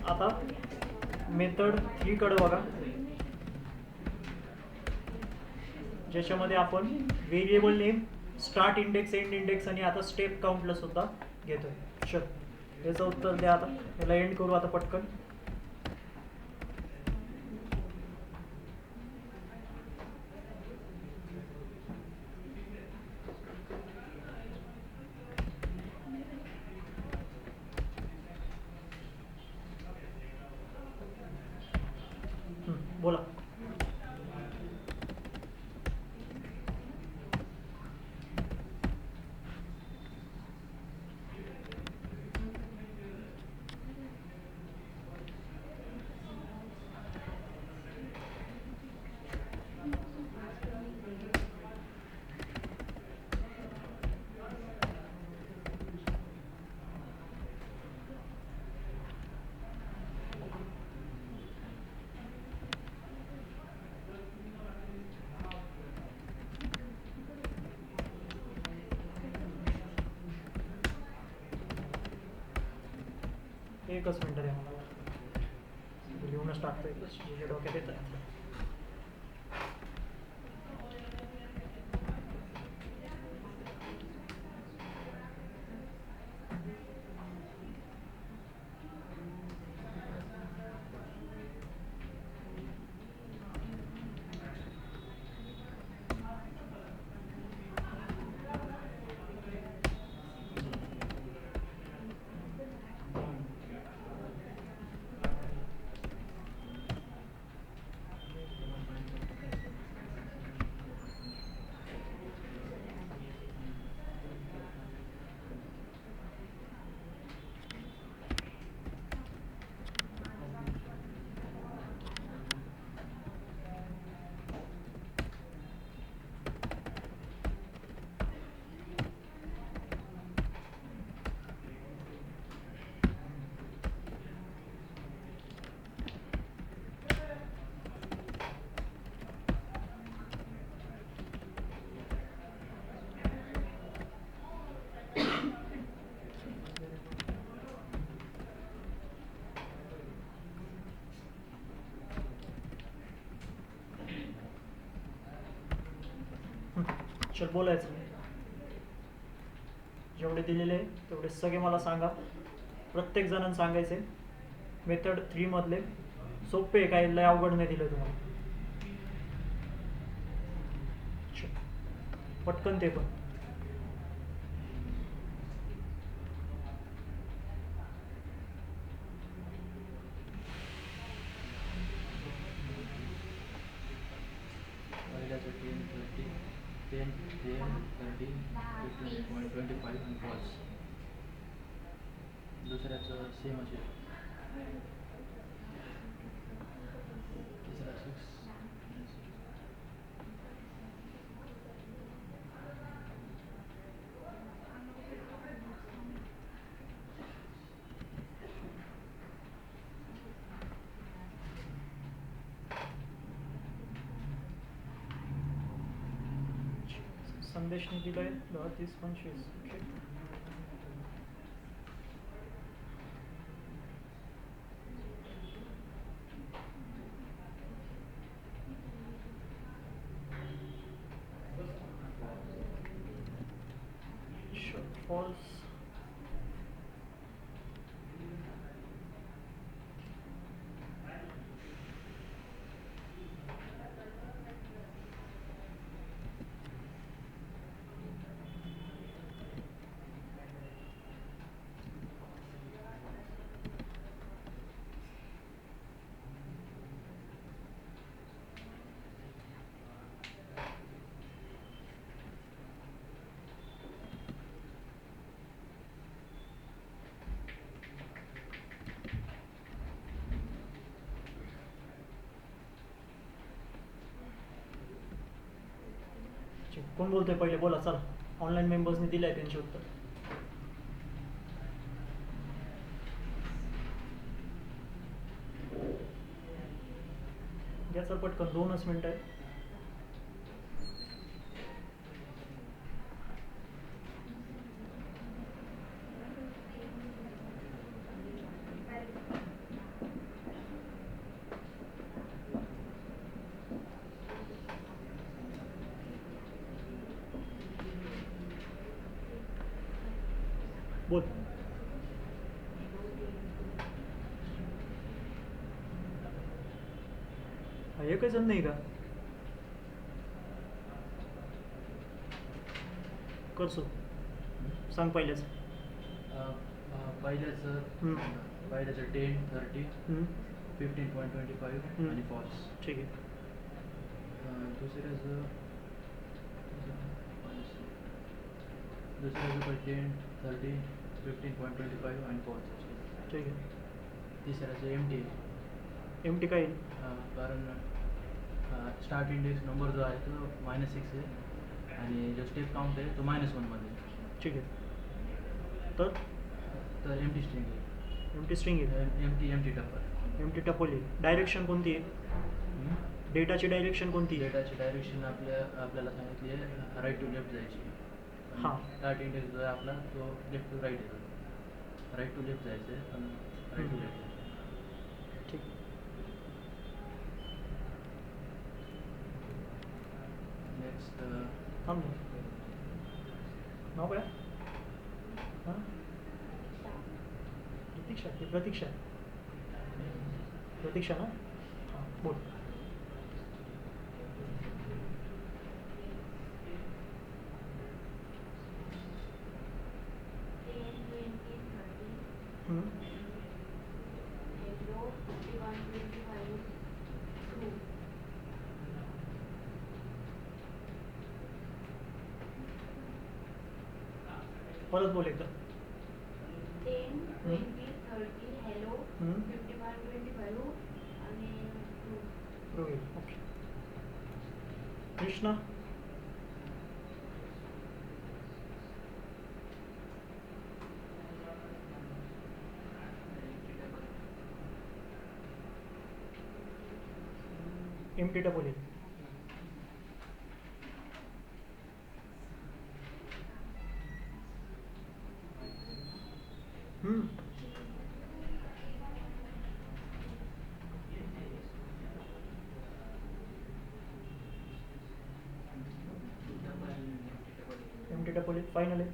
आता मेथड 3 कडे बघा, ज्याच्यामध्ये आपण variable name, start index, end index आणि आता स्टेप काउंटला सुद्धा घेतोय. चल याचं उत्तर द्या. आता याला एंड करू आता पटकन. बोला. एकच मिनिट द्या मला, लिहूनच टाकतोय तुझ्या डोक्यात येत आहे. चल बोलायचं जेवढे दिलेले आहे तेवढे सगळे मला सांगा. प्रत्येक जणांना सांगायचे. मेथड 3 मधले सोपे आहे, काही लय अवघड नाही दिलं तुम्हाला. चल, पटकन ते पण. पहिल्याचं 10 30 10 30 15.25 आणि फॉल्स. दुसऱ्याचं सेम असेल. तिसरा 6. संदेशने दिलंय 10 30 25. ओके. फॉल्स. कोण बोलतोय पहिले बोला. चला, ऑनलाईन मेंबर्सने दिले आहे त्यांचे उत्तर. घ्या सर पटकन, 2च मिनिटं आहे. बोल. हा एकच जण नाही का? करसो सांग पहिल्याच. पहिल्याचं 10 30 15.25 आणि फॉल्स. ठीक आहे. दुसऱ्याचं पण 10 30 15.25 आणि फॉल्स. ठीक आहे. तिसऱ्याचं एमटी. एमटी काय येईल? कारण स्टार्ट इंडेक्स नंबर जो आहे तो -6 आहे आणि जो स्टेप काउंट आहे तो -1 मध्ये. ठीक आहे. तर एमटी स्ट्रिंग आहे. एमटी स्ट्रिंग येईल. एमटी टप्पर. एमटी टपल येईल. डायरेक्शन कोणती आहे? डेटाची डायरेक्शन कोणती आहे? डेटाची डायरेक्शन आपल्याला सांगितली आहे राईट टू लेफ्ट जायची. हां. स्टार्ट इंडेक्स जो आहे आपला तो लेफ्ट टू राईट येतो. राईट टू लेफ्ट जायचं आहे पण राईट टू लेफ्ट. ठीक. नेक्स्ट थांब ना. नाव काय? हां, प्रतीक्षा. ती प्रतीक्षा. प्रतीक्षा ना? हां बोल. परत बोल एकदा. 10 20 30 hello 55 25 आणि Rohit. Okay. Krishna. Empty double येईल. डेटा पडेल फायनल आहे.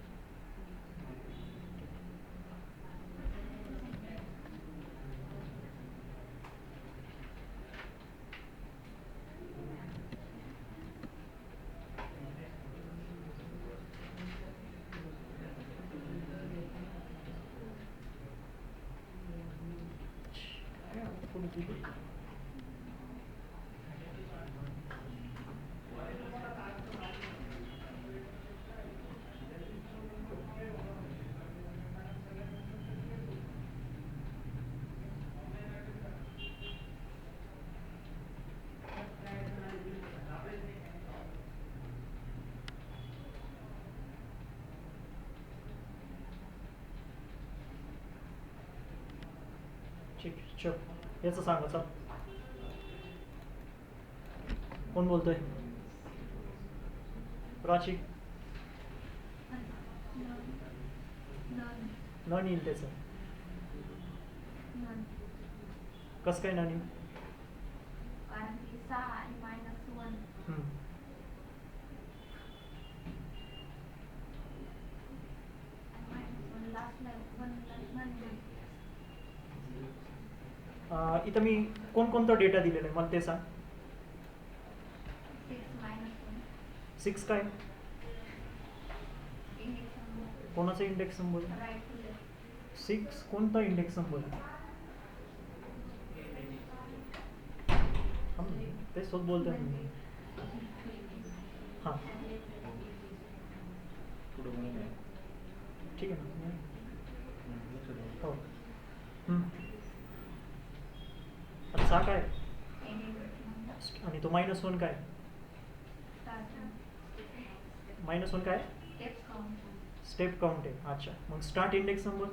ठीक आहे, चल याचं सांगा चल. कोण बोलतोय? प्राची. नन येईल त्याचं. कसं काय नन येईल? कारण की 6 आणि -1 आणि -1 लास्टला 1 ला इथं मी कोणकोणता डेटा दिलेला आहे मला ते सांग. 6 -1 6 काय? इंडेक्स नंबर कोणाचा इंडेक्स संबोध? राईट टू लेफ्ट 6 कोणता इंडेक्स संबोध? ते स्वत बोलतोय मी. हां ठीक आहे ना. हो. आता 6 काय आणि तो -1 काय? -1 काय? स्टेप काउंट आहे. अच्छा, मग स्टार्ट इंडेक्स नंबर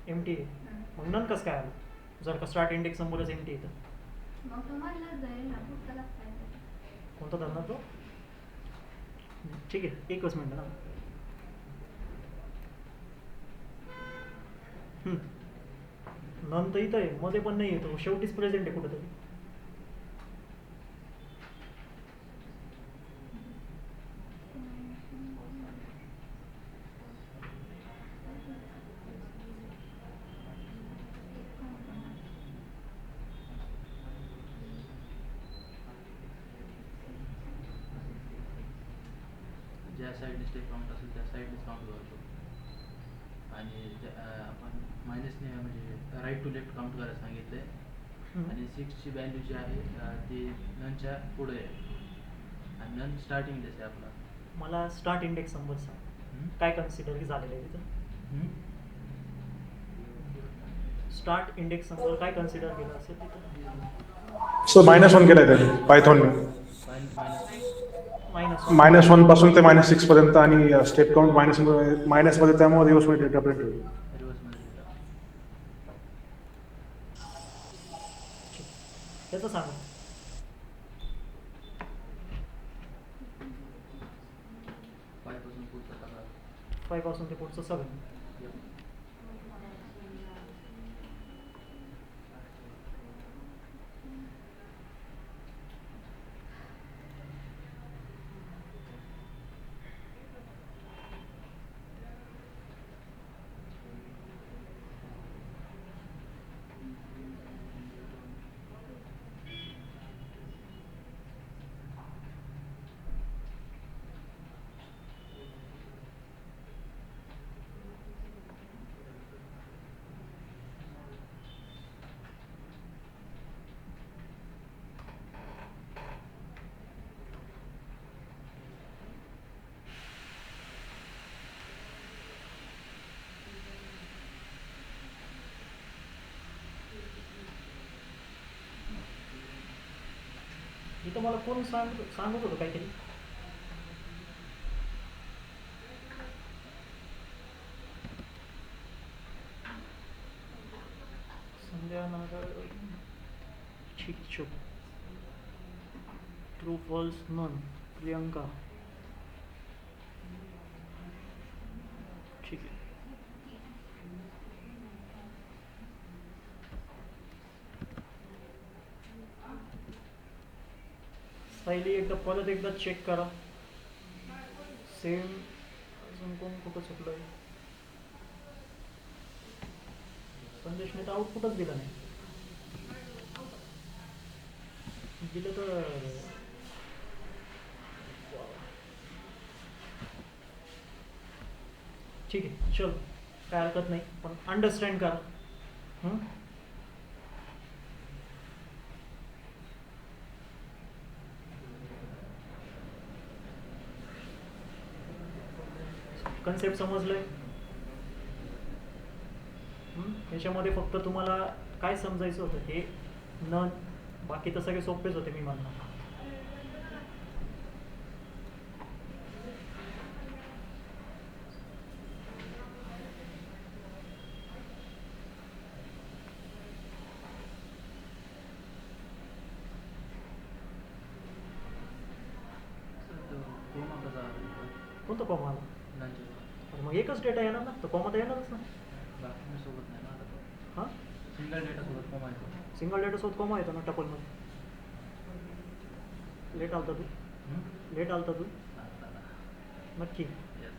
एमटी आहे. मग नन कसं काय आलं जर का स्टार्ट इंडेक्स नंबरच एमटी आहे तर? मग तुम्हाला जाईल ना पुस्तकात पाहिजे. कोणता धरणार तो? ठीक आहे, एकच मिनिट ना. नन तर इथं आहे, मध्ये पण नाही येतो, शेवटीच प्रेझेंट आहे कुठेतरी. ज्या साईडने स्टेप काउंट असेल त्या साईडनेच काउंट करतो. आणि आपण मायनसने म्हणजे राईट टू लेफ्ट काउंट करायला सांगितलं आहे. आणि 6ची व्हॅल्यू जी आहे ती ननच्या पुढे आहे आणि नन स्टार्टिंग इंडेक्स आहे आपला. मला स्टार्ट इंडेक्स नंबर सांग, काय कन्सिडर झालेलं आहे तिथं? स्टार्ट इंडेक्स नंबर काय कन्सिडर केलं असेल तिथं? सो -1 केलाय त्याने पायथॉनने. -1 पासून ते -6 पर्यंत आणि स्टेप काउंट मायनस मध्ये, त्यामुळे रिव्हर्स मध्ये डेटा प्रिंट होईल. त्याचं सांगा. 5 पासून ते पुढचं सगळं. इथं मला कोण सांगत होतं काहीतरी. संध्या नागर, छिकछुक, ट्रू फॉल्स नन, प्रियंका. ठीक आहे. सायली एकदा परत एकदा चेक करा. सेम अजून कोण कुठं चुकलं आहे? संदेशने तर आउटपुटच दिलं नाही. दिलं तर ठीक आहे, चल, काय हरकत नाही, पण अंडरस्टँड करा. कन्सेप्ट समजलंय? याच्यामध्ये फक्त तुम्हाला काय समजायचं होतं हे न, बाकी तर सगळे सोपेच होते मी म्हणणार. कोमा कसा कोणतं कॉमा आला? लंच अरे मग एकच डेटा येणार ना, तर कॉमा तर येणारच ना. बाकी सोबत नाही ना आता हां, सिंगल डेटा सोबत कोमा येतो. सिंगल डेटा सोबत कॉमा येतो ना टपलमध्ये. लेट आलता तू, लेट आलता तू नक्की. येस.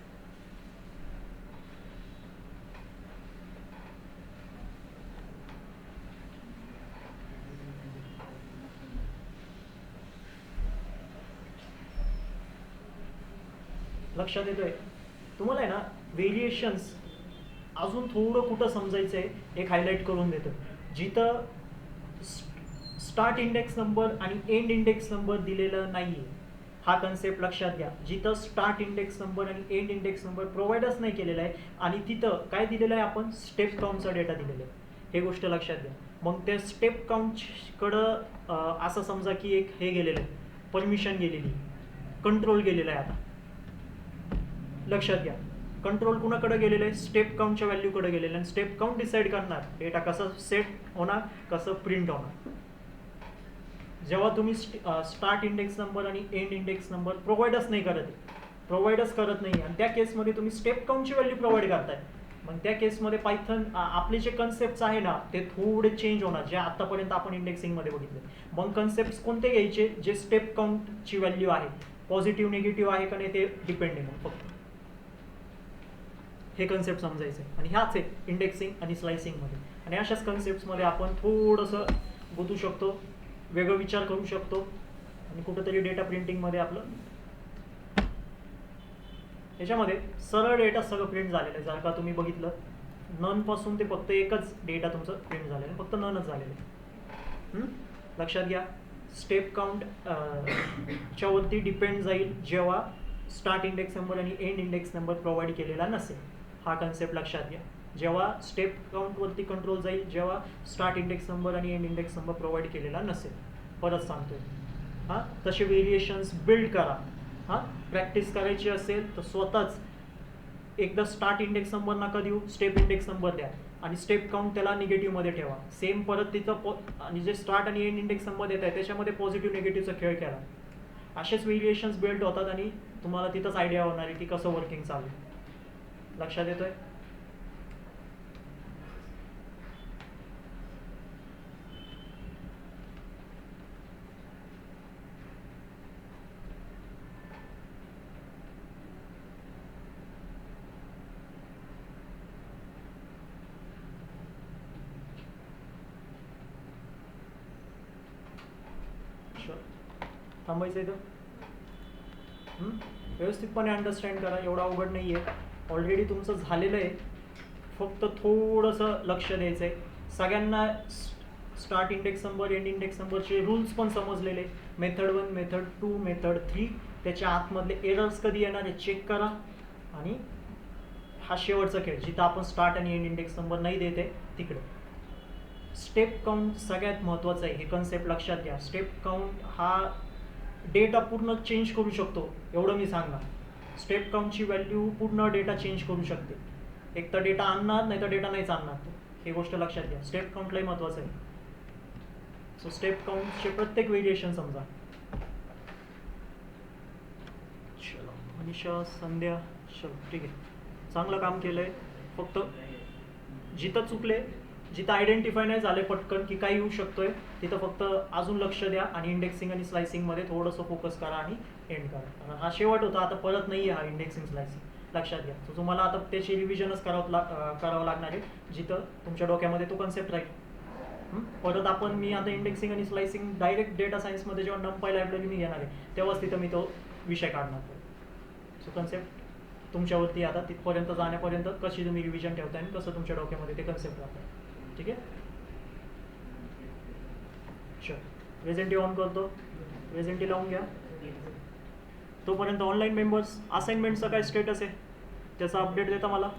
लक्षात येतोय तुम्हाला आहे ना? व्हेरिएशन्स अजून थोडं कुठं समजायचं आहे, एक हायलाईट करून देतो. जिथं स्टार्ट इंडेक्स नंबर आणि एंड इंडेक्स नंबर दिलेला नाही आहे, हा कन्सेप्ट लक्षात घ्या. जिथं स्टार्ट इंडेक्स नंबर आणि एंड इंडेक्स नंबर प्रोव्हाइडच नाही केलेला आहे आणि तिथं काय दिलेलं आहे, आपण स्टेप काउंटचा डेटा दिलेला आहे, हे गोष्ट लक्षात घ्या. मग त्या स्टेप काउंटकडं असं समजा की एक हे गेलेलं आहे, परमिशन गेलेली, कंट्रोल गेलेला आहे. आता लक्षात घ्या, कंट्रोल कुणाकडे गेलेलं आहे? स्टेप काउंटच्या व्हॅल्यूकडे गेलेलं आहे. आणि स्टेप काउंट डिसाईड करणार डेटा कसं सेट होणार, कसं प्रिंट होणार. जेव्हा तुम्ही स्टार्ट इंडेक्स नंबर आणि एंड इंडेक्स नंबर प्रोव्हाइडच नाही करत नाही आणि त्या केसमध्ये तुम्ही स्टेप काउंटची व्हॅल्यू प्रोव्हाइड करताय, मग त्या केसमध्ये पायथन आपले जे कन्सेप्ट आहे ना ते थोडे चेंज होणार, जे आतापर्यंत आपण इंडेक्सिंगमध्ये बघितले. मग कन्सेप्ट कोणते घ्यायचे? जे स्टेप काउंटची व्हॅल्यू आहे, पॉझिटिव्ह निगेटिव्ह आहे का नाही ते डिपेंडिंग आहे फक्त. हे कन्सेप्ट समजायचं आहे आणि ह्याच आहे इंडेक्सिंग आणि स्लायसिंगमध्ये. आणि अशाच कन्सेप्ट्समध्ये आपण थोडंसं गुंतू शकतो, वेगळं विचार करू शकतो आणि कुठंतरी डेटा प्रिंटिंगमध्ये आपलं याच्यामध्ये सरळ डेटा सगळं प्रिंट झालेलं आहे. जर का तुम्ही बघितलं, ननपासून ते फक्त एकच डेटा तुमचं प्रिंट झालेलं आहे, फक्त ननच झालेलं आहे. लक्षात घ्या, स्टेप काउंट च्या वरती डिपेंड जाईल जेव्हा स्टार्ट इंडेक्स नंबर आणि एंड इंडेक्स नंबर प्रोव्हाइड केलेला नसेल. हा कन्सेप्ट लक्षात घ्या. जेव्हा स्टेप काउंटवरती कंट्रोल जाईल जेव्हा स्टार्ट इंडेक्स नंबर आणि एंड इंडेक्स नंबर प्रोव्हाइड केलेला नसेल. परत सांगतोय, हां, तसे व्हेरिएशन्स बिल्ड करा. हां, प्रॅक्टिस करायची असेल तर स्वतःच एकदा स्टार्ट इंडेक्स नंबर नका देऊ, स्टेप इंडेक्स नंबर द्या आणि स्टेप काउंट त्याला निगेटिव्हमध्ये ठेवा. सेम परत तिथं आणि जे स्टार्ट आणि एंड इंडेक्स नंबर देत आहे त्याच्यामध्ये पॉझिटिव्ह निगेटिव्हचा खेळ केला. असेच व्हेरिएशन्स बिल्ड होतात आणि तुम्हाला तिथंच आयडिया होणार आहे की कसं वर्किंग चालू आहे. लक्षात येतोय? थांबायचं इथं. व्यवस्थितपणे अंडरस्टँड करा, एवढं अवघड नाही आहे. ऑलरेडी तुमचं झालेलं आहे, फक्त थोडंसं लक्ष द्यायचं आहे. सगळ्यांना start index number end index नंबरचे रूल्स पण समजलेले, मेथड 1 मेथड 2 मेथड 3, त्याच्या आतमधले एरर्स कधी येणार आहे चेक करा. आणि हा शेवटचा खेळ जिथं आपण स्टार्ट आणि एंड इंडेक्स नंबर नाही देते तिकडे. स्टेप काउंट सगळ्यात महत्त्वाचं आहे, हे कन्सेप्ट लक्षात घ्या. स्टेप काउंट हा डेटा पूर्ण चेंज करू शकतो, एवढं मी सांगणार. स्टेप काउंटची व्हॅल्यू पूर्ण डेटा चेंज करू शकते. एक तर डेटा आणणार, नाही तर डेटा नाहीच आणणार. ही गोष्ट लक्षात घ्या. स्टेप काउंटलाही महत्त्वाचं आहे. सो स्टेप काउंटचे प्रत्येक व्हेरिएशन समजा. चलो मनीषा, संध्या, चलो ठीक आहे, चांगलं काम केलंय. फक्त जिथं चुकले जिथं आयडेंटिफाय नाही झालंय पटकन की काय येऊ शकतोय तिथं फक्त अजून लक्ष द्या आणि इंडेक्सिंग आणि स्लायसिंगमध्ये थोडंसं फोकस करा आणि एंड करा. कारण हा शेवट होता, आता परत नाही आहे हा इंडेक्सिंग स्लायसिंग, लक्षात घ्या. So तुम्हाला आता त्याची रिव्हिजनच करावं लागणार आहे जिथं तुमच्या डोक्यामध्ये तो कन्सेप्ट राहील. परत मी आता इंडेक्सिंग आणि स्लायसिंग डायरेक्ट डेटा सायन्समध्ये जेव्हा नंपाई लायब्ररी मी घेणार आहे तेव्हाच तिथं मी तो विषय काढणार. सो कन्सेप्ट तुमच्यावरती आता तिथपर्यंत जाण्यापर्यंत कशी तुम्ही रिव्हिजन ठेवताय आणि कसं तुमच्या डोक्यामध्ये ते कन्सेप्ट राहतं. ठीक आहे, चल प्रेझेंटी ऑन करतो, प्रेझेंटी लावून घ्या. तोपर्यंत ऑनलाईन मेंबर्स असाइनमेंटचा काय स्टेटस आहे त्याचा अपडेट देता मला.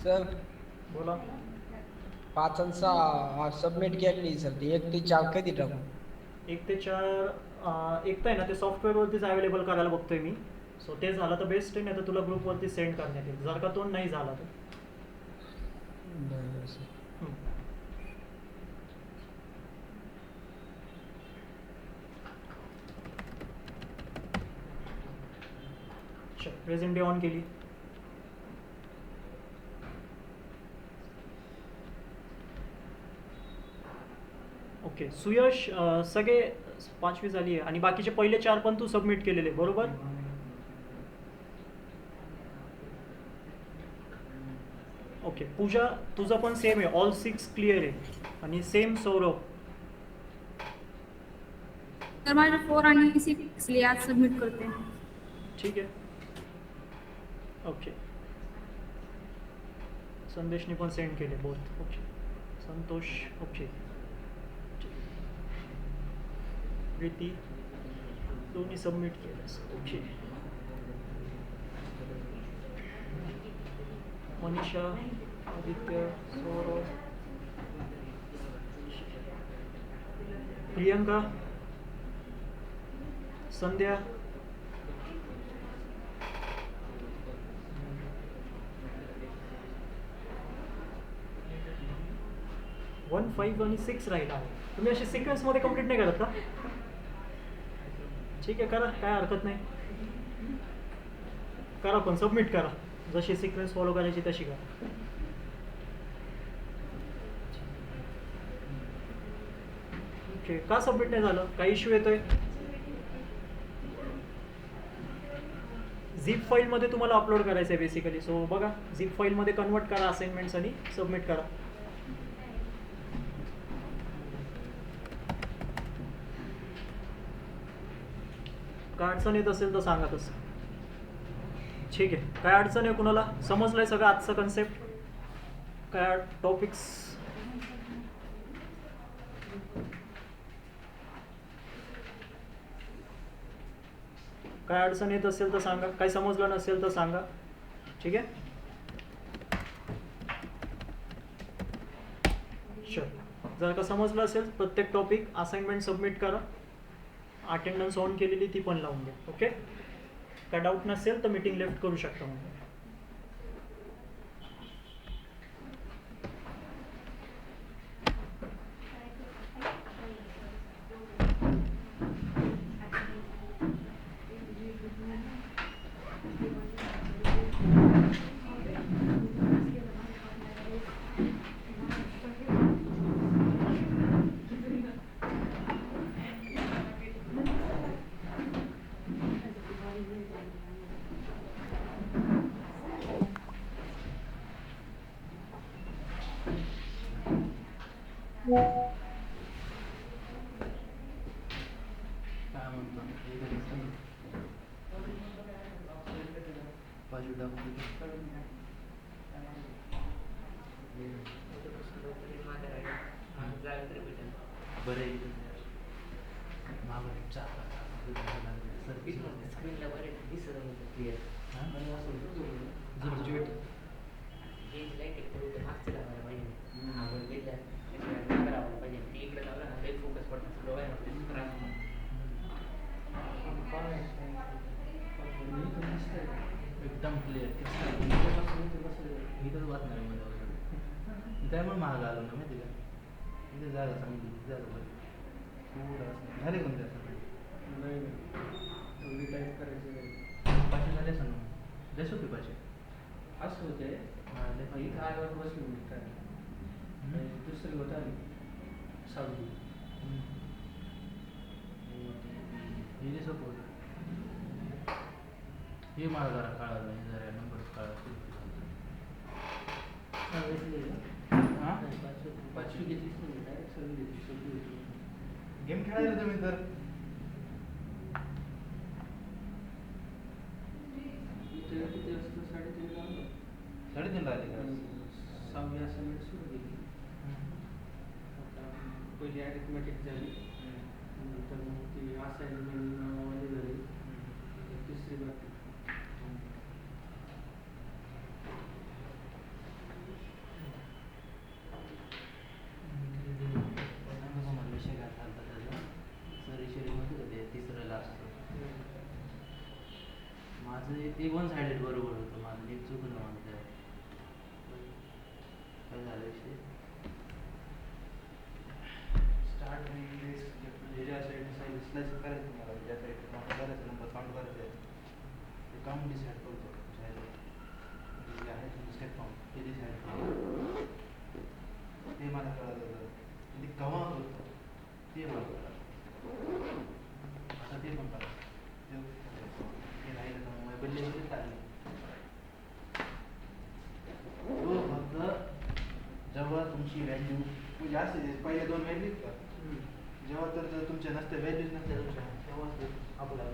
सर बोला. 5 आणि 6 सबमिट केली सर, ती 1 ते 4 कधी टाकू? 1 ते 4 एक तर आहे ना ते सॉफ्टवेअरवरतीच अवेलेबल करायला बघतोय मी. सो ते झालं तर बेस्ट आहे, नाही तर तुला ग्रुपवरती सेंड करण्यात येईल जर का तो नाही झाला तर. बरं सर. चल प्रेझेंटी ऑन केली. ओके सुयश, सगळे 5वी झाली आहे आणि बाकीचे पहिले 4 पण तू सबमिट केलेले बरोबर. ओके पूजा तुझं पण सेम आहे, ऑल 6 क्लिअर आहे. आणि सेम सौरभ. तर माझे 4 आणि 6 आज सबमिट करते. ठीक आहे. ओके संदेशने पण सेंड केले both. Okay Santosh. Okay Preeti दोन्ही सबमिट केलंस. ओके मनीषा, आदित्य, सौरभ, प्रियंका, संध्या, 1, 5 आणि 6 राहिला आहे. तुम्ही असे सिक्वेन्समध्ये कंप्लीट नाही करत का? ठीक आहे करा, काय हरकत नाही, करा पण सबमिट करा. जशी सिक्वेन्स फॉलो करायची तशी करा. ओके का सबमिट नाही झालं, काही इश्यू येतोय? झिप फाईलमध्ये तुम्हाला अपलोड करायचं आहे बेसिकली. सो बघा झिप फाईलमध्ये कन्वर्ट करा असाइनमेंट्स आणि सबमिट करा. काय अडचण येत असेल तर सांगा तसं. ठीक आहे, काय अडचण आहे कुणाला? समजलंय सगळं आजचं कन्सेप्ट, काय टॉपिक्स? काय अडचण येत असेल तर सांगा, काय समजलं नसेल तर सांगा. ठीक आहे चल, जर का समजलं असेल प्रत्येक टॉपिक असाइनमेंट सबमिट करा. अटेंडन्स ऑन केलेली ती पण लावून घ्या. ओके काय डाऊट नसेल तर मीटिंग लेफ्ट करू शकता म्हणजे. काय म्हणतो पाचवी दाखवतो बरं आहे. मागं स्क्रीनला बरेच दिसत होतं क्लिअर. हेच लाईट एक तर मागचं लावायला पाहिजे, आपण गेल्या मागं लावायला पाहिजे. ते इकडे लावलं ना काही फोकस पडतं डोळ्याला त्रास होतो. एकदम क्लिअर इथंच वाचणार आहे मला. त्यामुळे महाग आलो ना माहिती का. इथे जागा चांगली जागा बरी थोडं असं झाले कोणते असं पाचशे झाले असं ना जसं होते पाचशे असं होते हां इथं आल्यावर बसलो मी काय दुसरी होत आली सावली हे जे सोपं होतं हे मला जरा काळा नाही जरा नंबर काळा हां पाचशे घेतलीच नाही डायरेक्ट सगळी घेतली सगळी घेतली गेम खेळायला तुम्ही तर इथं किती वाजता 3:30 लावलं 3:30 आले का सावली असाइनमेंट सुरू केली आता पहिली ॲरिथमॅटिक झाली नंतर मग ती असाइनमेंट झाली तिसरी बाकी विषय काय चालता त्याचा सर विषय म्हणतो का ते तिसरं लास्ट माझं ते वन सायडेड बरोबर होतं माझं एक चुकलं माझं त्यावर काय झालं विषय स्टार्ट म्हणजे ज्या साईड स्लाइस करायचं मला ज्या साईड मला करायचं नंबर काउंट करायचं आहे ते काउंट डिसाईड करतो जे आहे तुमचं स्टेप काउंट ते डिसाईड करतो ते मला कळालं ते केव्हा होतं ते मला कळालं आता ते पण कळालं ते राहिलं तर मग बदले बदले चालले तो फक्त जेव्हा तुमची व्हॅल्यू म्हणजे असते पहिले 2 व्हॅल्यू का जेव्हा तर जर तुमच्या नसत्या व्हॅल्यूज नसत्या तुमच्या तेव्हा आपल्याला